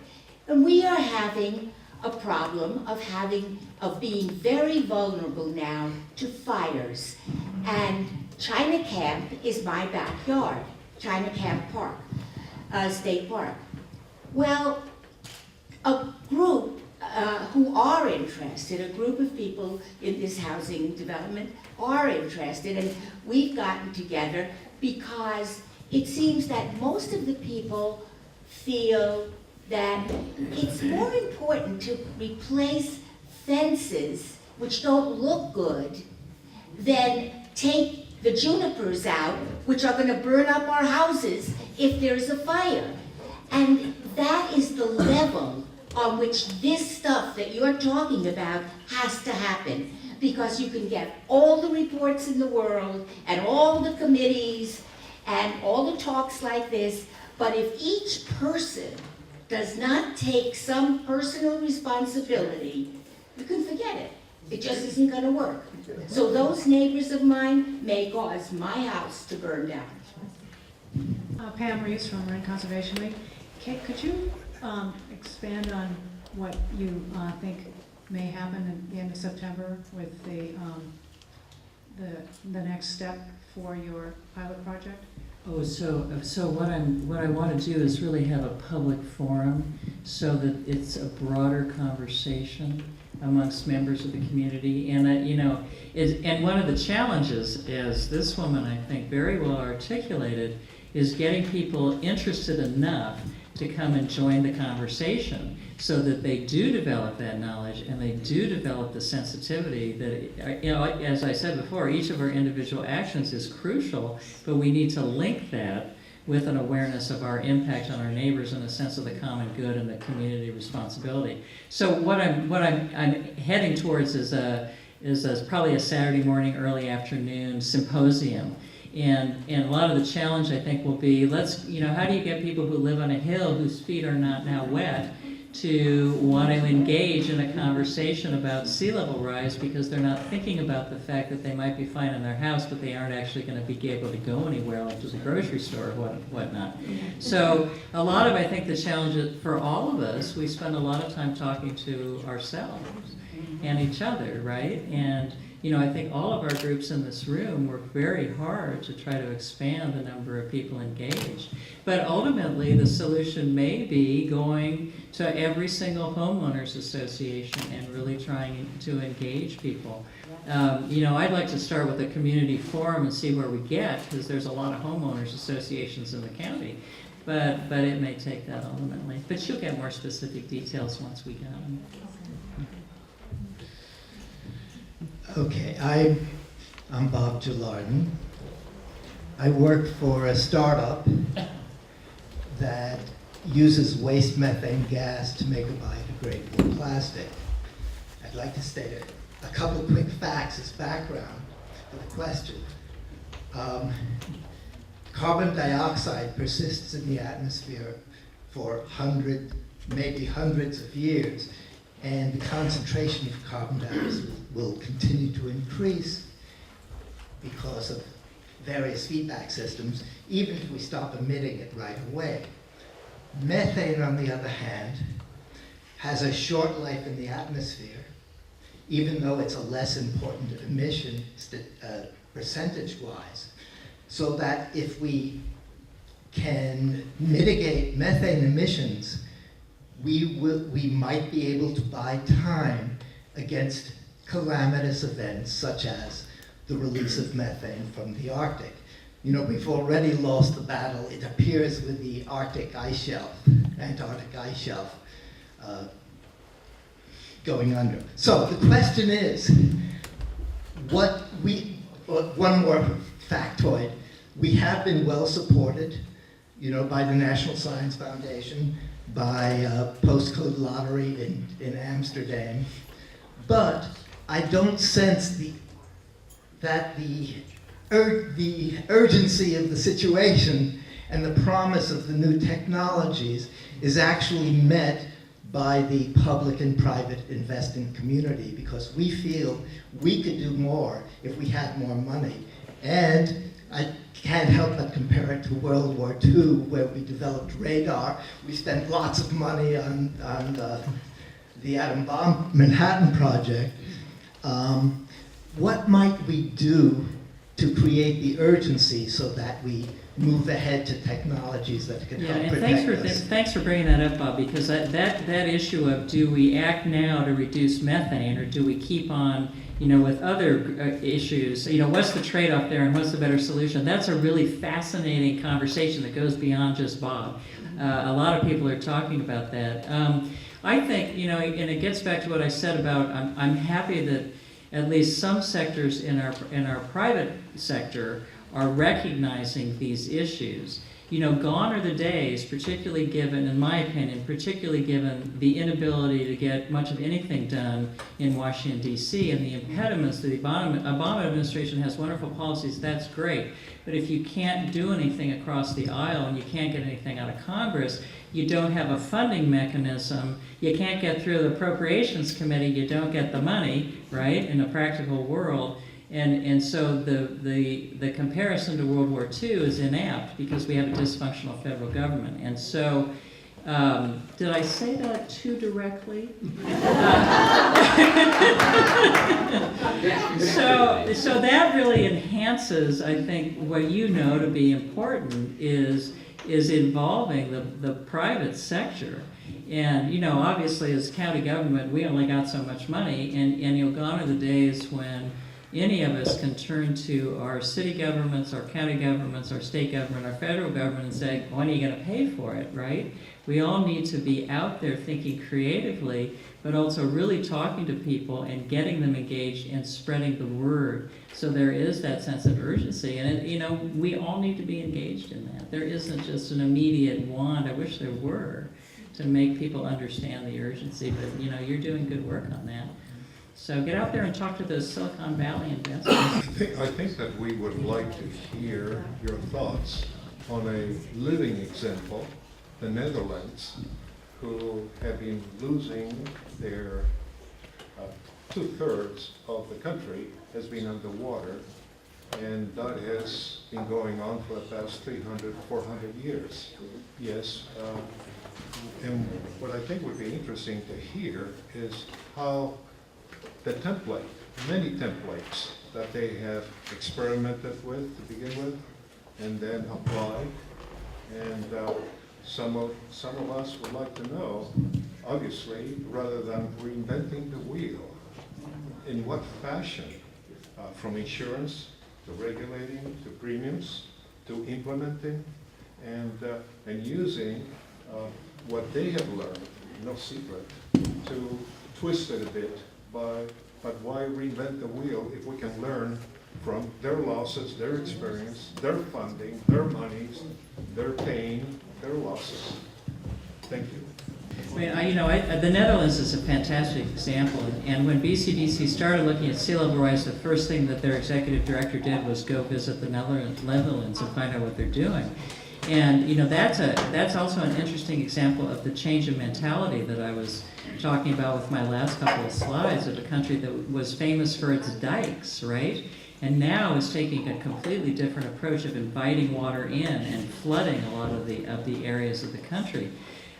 And we are having a problem of being very vulnerable now to fires. And China Camp is my backyard, China Camp Park, State Park. Well, a group who are interested, a group of people in this housing development are interested, and we've gotten together because it seems that most of the people feel that it's more important to replace fences which don't look good than take the junipers out, which are going to burn up our houses if there's a fire. And that is the level on which this stuff that you're talking about has to happen. Because you can get all the reports in the world and all the committees and all the talks like this, but if each person does not take some personal responsibility, you can forget it. It just isn't gonna work. So those neighbors of mine may cause my house to burn down. Pam Reeves from Marin Conservation League. Kate, could you expand on what you think may happen at the end of September with the next step for your pilot project? Oh, so what I want to do is really have a public forum so that it's a broader conversation amongst members of the community. And and one of the challenges, as this woman I think very well articulated, is getting people interested enough to come and join the conversation so that they do develop that knowledge and they do develop the sensitivity that, as I said before, each of our individual actions is crucial, but we need to link that with an awareness of our impact on our neighbors and a sense of the common good and the community responsibility. So what I'm heading towards is probably a Saturday morning, early afternoon symposium. And a lot of the challenge, I think, will be, how do you get people who live on a hill whose feet are not now wet to want to engage in a conversation about sea level rise because they're not thinking about the fact that they might be fine in their house, but they aren't actually going to be able to go anywhere, like to the grocery store or whatnot. So a lot of, I think, the challenge for all of us, we spend a lot of time talking to ourselves and each other, right? And I think all of our groups in this room work very hard to try to expand the number of people engaged. But ultimately, the solution may be going to every single homeowners association and really trying to engage people. I'd like to start with a community forum and see where we get, because there's a lot of homeowners associations in the county. But it may take that ultimately. But you'll get more specific details once we get them. Okay, I'm Bob Gilardin. I work for a startup that uses waste methane gas to make a biodegradable plastic. I'd like to state a couple quick facts as background for the question. Carbon dioxide persists in the atmosphere for maybe hundreds of years, and the concentration of carbon dioxide will continue to increase because of various feedback systems, even if we stop emitting it right away. Methane, on the other hand, has a short life in the atmosphere, even though it's a less important emission percentage-wise, so that if we can mitigate methane emissions, we might be able to buy time against calamitous events such as the release of methane from the Arctic. We've already lost the battle, it appears, with the Antarctic ice shelf going under. So the question is, one more factoid, we have been well supported, by the National Science Foundation, by Postcode Lottery in Amsterdam, but I don't sense that the urgency of the situation and the promise of the new technologies is actually met by the public and private investing community, because we feel we could do more if we had more money. And I can't help but compare it to World War II, where we developed radar. We spent lots of money on the atom bomb Manhattan Project. What might we do to create the urgency so that we move ahead to technologies that can help protect us? Thanks for bringing that up, Bob, because that issue of do we act now to reduce methane, or do we keep on with other issues, what's the trade-off there and what's the better solution? That's a really fascinating conversation that goes beyond just Bob. A lot of people are talking about that. I think, and it gets back to what I said about, I'm happy that at least some sectors in our private sector are recognizing these issues. Gone are the days, particularly given, in my opinion, particularly given the inability to get much of anything done in Washington, D.C., and the impediments. The Obama administration has wonderful policies, that's great. But if you can't do anything across the aisle and you can't get anything out of Congress, you don't have a funding mechanism, you can't get through the Appropriations Committee, you don't get the money, right, in a practical world. And so the comparison to World War II is inapt because we have a dysfunctional federal government. And so, did I say that too directly? So that really enhances, I think, what you know to be important is involving the private sector. And, obviously as county government, we only got so much money, and gone are the days when any of us can turn to our city governments, our county governments, our state government, our federal government and say, when are you going to pay for it, right? We all need to be out there thinking creatively, but also really talking to people and getting them engaged and spreading the word. So there is that sense of urgency. And, we all need to be engaged in that. There isn't just an immediate wand, I wish there were, to make people understand the urgency. But, you're doing good work on that. So get out there and talk to those Silicon Valley investors. I think that we would like to hear your thoughts on a living example, the Netherlands, who have been losing their 2/3 of the country has been underwater, and that has been going on for the past 300, 400 years. Yes, and what I think would be interesting to hear is how the template, many templates that they have experimented with to begin with, and then applied. And some of us would like to know, obviously, rather than reinventing the wheel, in what fashion, from insurance to regulating to premiums to implementing, and using what they have learned, no secret, to twist it a bit. But why reinvent the wheel if we can learn from their losses, their experience, their funding, their monies, their pain, their losses? Thank you. The Netherlands is a fantastic example. And when BCDC started looking at sea level rise, the first thing that their executive director did was go visit the Netherlands and find out what they're doing. And that's also an interesting example of the change in mentality that I was talking about with my last couple of slides, of a country that was famous for its dikes, right? And now is taking a completely different approach of inviting water in and flooding a lot of the areas of the country.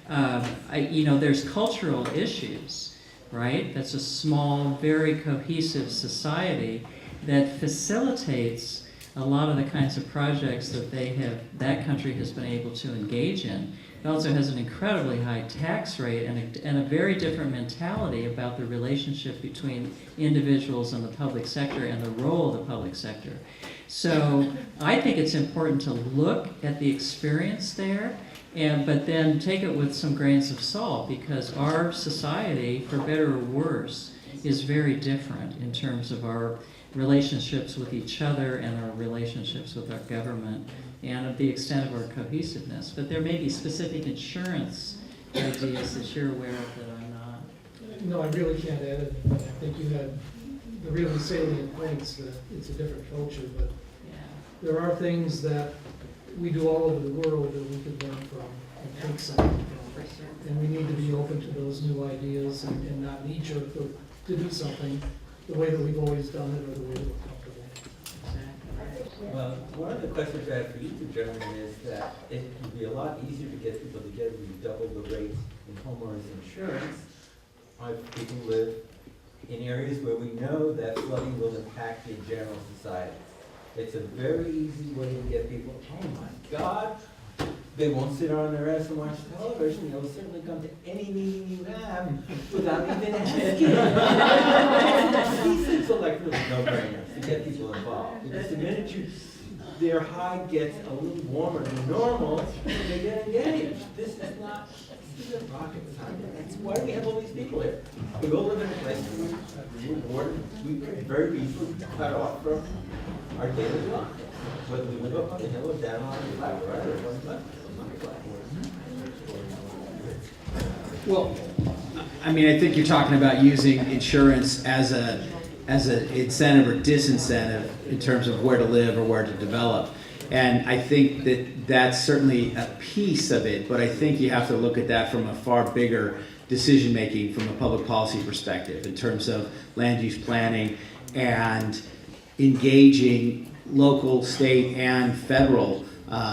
There's cultural issues, right? That's a small, very cohesive society that facilitates a lot of the kinds of projects that country has been able to engage in. It also has an incredibly high tax rate and a very different mentality about the relationship between individuals and the public sector and the role of the public sector. So I think it's important to look at the experience there, but then take it with some grains of salt, because our society, for better or worse, is very different in terms of our relationships with each other and our relationships with our government and of the extent of our cohesiveness. But there may be specific insurance ideas that you're aware of that I'm not. No, I really can't add it. I think you had the really salient points that it's a different culture, but there are things that we do all over the world that we could learn from and take something from. And we need to be open to those new ideas and not knee-jerk to do something the way that we've always done it or the way that we're comfortable. Well, one of the questions I have for you two gentlemen is that it would be a lot easier to get people together if you double the rates in homeowners insurance. People live in areas where we know that flooding will impact the general society. It's a very easy way to get people, oh my God, they won't sit on their ass and watch television. They'll certainly come to any meeting you have without even asking. These things are like really no-brainers to get people involved. Because the minute you their hide gets a little warmer than normal, and they get engaged. This is rocket science. Why do we have all these people here? We all live in a place where we could very easily cut off from our daily life. Whether we live up on the hill or down on the flat, right? Or one flat. Well, I mean, I think you're talking about using insurance as an incentive or disincentive in terms of where to live or where to develop. And I think that that's certainly a piece of it, but I think you have to look at that from a far bigger decision-making from a public policy perspective in terms of land use planning and engaging local, state, and federal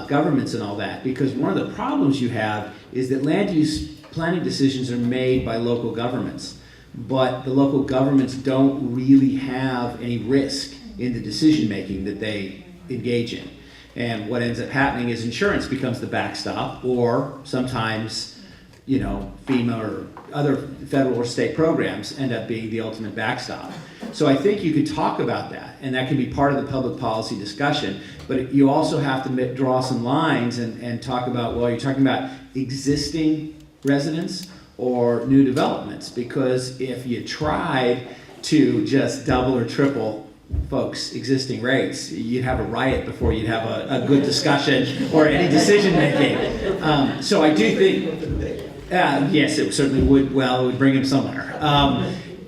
governments and all that. Because one of the problems you have is that land use planning decisions are made by local governments, but the local governments don't really have any risk in the decision-making that they engage in. And what ends up happening is insurance becomes the backstop, or sometimes, you know, FEMA or other federal or state programs end up being the ultimate backstop. So I think you could talk about that, and that can be part of the public policy discussion, but you also have to draw some lines and talk about, well, you're talking about existing residents or new developments, because if you tried to just double or triple folks' existing rates, you'd have a riot before you'd have a good discussion or any decision making. So I do think, yes, it certainly would. Well, it would bring him somewhere.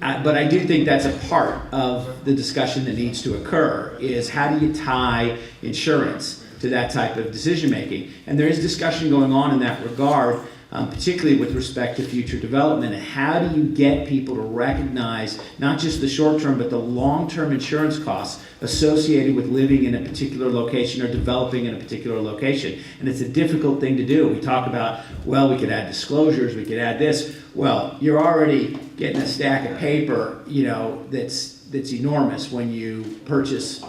But I do think that's a part of the discussion that needs to occur: is how do you tie insurance to that type of decision making? And there is discussion going on in that regard. Particularly with respect to future development, and how do you get people to recognize not just the short-term but the long-term insurance costs associated with living in a particular location or developing in a particular location. And it's a difficult thing to do. We talk about, well, we could add disclosures, we could add this. Well, you're already getting a stack of paper, you know, that's enormous when you purchase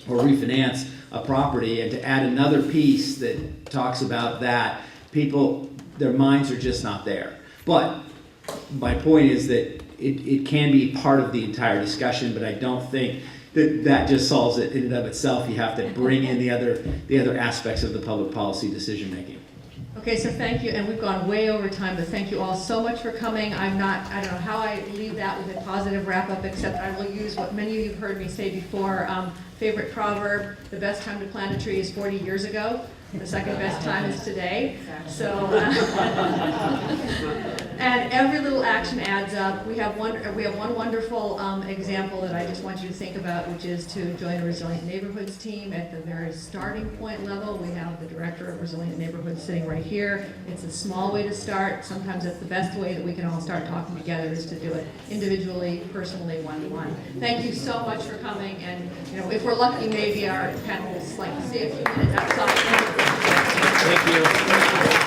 or refinance a property, and to add another piece that talks about that, people, their minds are just not there. But my point is that it can be part of the entire discussion, but I don't think that just solves it in and of itself. You have to bring in the other aspects of the public policy decision making. Okay, so thank you, and we've gone way over time, but thank you all so much for coming. I don't know how I leave that with a positive wrap-up, except I will use what many of you have heard me say before. Favorite proverb: the best time to plant a tree is 40 years ago. The second best time is today. So, and every little action adds up. We have one wonderful example that I just want you to think about, which is to join a Resilient Neighborhoods team at the very starting point level. We have the director of Resilient Neighborhoods sitting right here. It's a small way to start. Sometimes it's the best way that we can all start talking together, is to do it individually, personally, one-to-one. Thank you so much for coming, and if we're lucky, maybe our panelists like to stay a few minutes outside. Thank you.